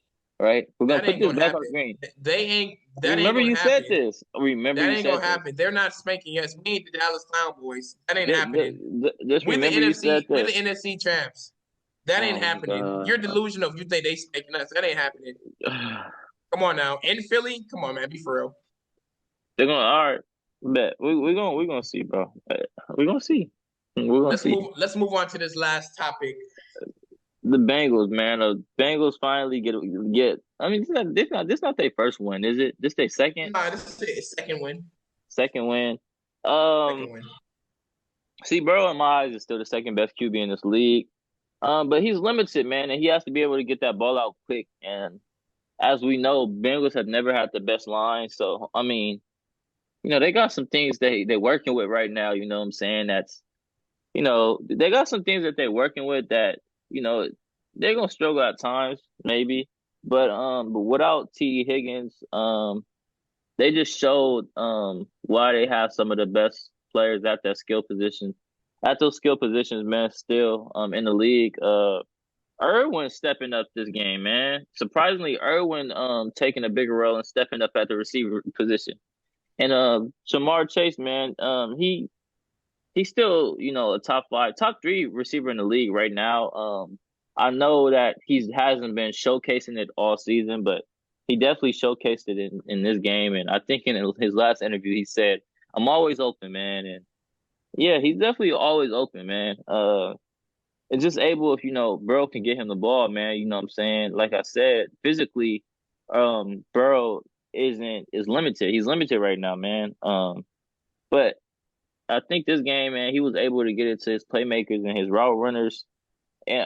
right? We're gonna That put ain't this gonna back on happen. screen. They ain't. That ain't Remember gonna you said happen. this. Remember That you ain't gonna said this. happen. They're not spanking us. We ain't the Dallas Cowboys. That ain't happening. Just We're the remember you said NFC. We're the this. NFC champs. That ain't Oh happening. You're my delusional if you think they spanking us. That ain't happening. god. Come on now. In Philly, come on, man. Be for real. They're gonna all right. Bet we're gonna see, bro. We're gonna see. We're gonna Let's see. move. Let's move on to this last topic. The Bengals, man. The Bengals finally get. I mean, this not their first win, is it? This their second Nah, this is it. Second win. second win. Um, Second win. see, Burrow in my eyes is still the second best QB in this league. But he's limited, man, and he has to be able to get that ball out quick. And as we know, Bengals have never had the best line. So I mean, they got some things they're working with right now. You know what I'm saying? They got some things that they're working with that, you know, they're gonna struggle at times, maybe. But without T. Higgins, they just showed why they have some of the best players at that skill position. At those skill positions, man, still in the league. Irwin stepping up this game, man. Surprisingly, Irwin taking a bigger role and stepping up at the receiver position. And Jamar Chase, man, he's still, a top five, top three receiver in the league right now. I know that he hasn't been showcasing it all season, but he definitely showcased it in this game. And I think in his last interview, he said, "I'm always open, man." And yeah, he's definitely always open, man. It's just able if Burrow can get him the ball, man. You know what I'm saying? Like I said, physically, Burrow is limited. He's limited right now, man. But I think this game, man, he was able to get it to his playmakers and his route runners. And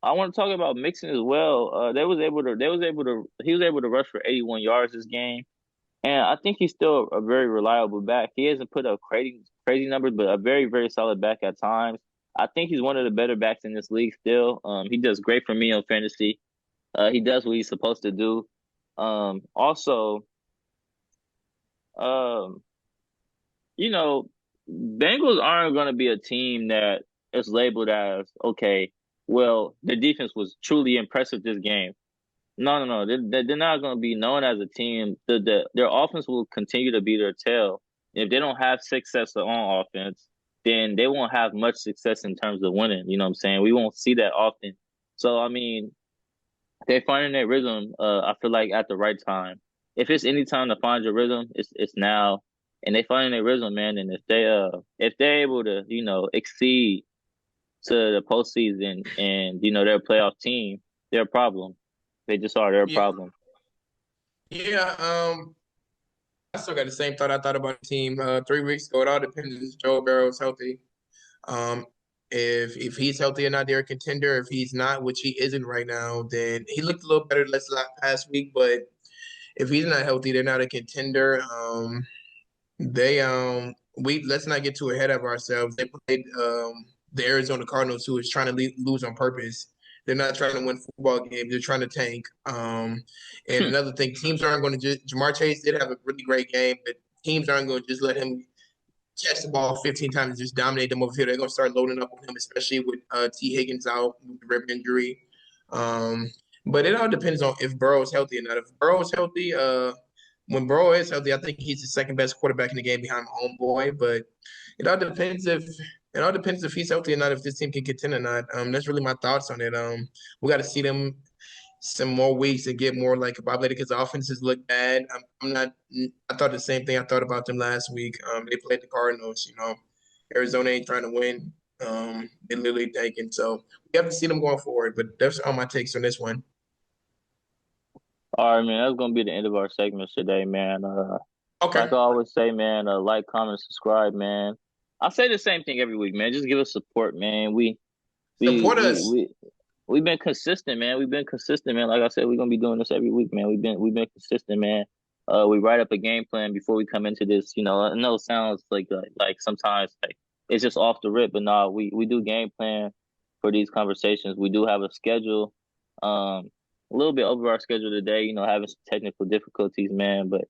I want to talk about Mixon as well. He was able to rush for 81 yards this game. And I think he's still a very reliable back. He hasn't put up crazy numbers, but a very, very solid back at times. I think he's one of the better backs in this league still. He does great for me on fantasy. He does what he's supposed to do. Also, um, you know, Bengals aren't going to be a team that is labeled as, okay, well, the defense was truly impressive this game. No, no, no. They're not going to be known as a team. Their offense will continue to be their tail. If they don't have success on offense, then they won't have much success in terms of winning. You know what I'm saying? We won't see that often. So, I mean, they're finding their rhythm, I feel like, at the right time. If it's any time to find your rhythm, it's now. And they finding their rhythm, man. And if they're able to, exceed to the postseason and, they're a playoff team, they're a problem. They just are. They're a Yeah. problem. Yeah. I still got the same thought I thought about the team 3 weeks ago. It all depends if Joe Barrow's healthy. Um, if he's healthy or not, they're a contender. If he's not, which he isn't right now, then he looked a little better last week. But if he's not healthy, they're not a contender. They we let's not get too ahead of ourselves. They played the Arizona Cardinals, who is trying to lose on purpose. They're not trying to win football games. They're trying to tank. And another thing, teams aren't going to just. Jamar Chase did have a really great game, but teams aren't going to just let him catch the ball 15 times and just dominate them over here. They're going to start loading up on him, especially with T. Higgins out with the rib injury. But it all depends on if Burrow's healthy or not. If Burrow's healthy, when Burrow is healthy, I think he's the second best quarterback in the game behind homeboy. But it all depends if he's healthy or not, if this team can contend or not. That's really my thoughts on it. We got to see them some more weeks and get more like Bob because the offenses look bad. I'm not. I thought the same thing I thought about them last week. They played the Cardinals. Arizona ain't trying to win. They literally tanking. So we have to see them going forward. But that's all my takes on this one. All right, man. That's gonna be the end of our segments today, man. Okay. Like I always say, man. Like, comment, subscribe, man. I say the same thing every week, man. Just give us support, man. We Support we us. we we've been consistent, man. We've been consistent, man. Like I said, we're gonna be doing this every week, man. We've been consistent, man. we write up a game plan before we come into this. I know it sounds like sometimes like it's just off the rip, but no, we do game plan for these conversations. We do have a schedule, a little bit over our schedule today. Having some technical difficulties, man. But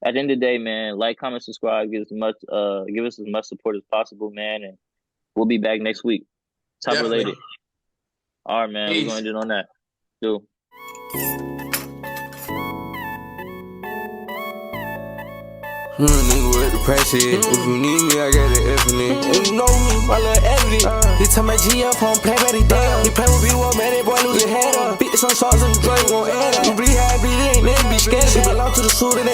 at the end of the day, man, like, comment, subscribe, give us as much support as possible, man, and we'll be back next week. Top Definitely. related. All right, man. We're Peace. going to end it on that. Do. Nigga with the price here. If you need me, I got the infinite. And you know me, my little evidence. He tell my G up on play, but he damn. He play with B1, man, that boy lose his head up. Beat some shots and the joint won't add up. You be happy, they ain't never be scared. She belong to the suit and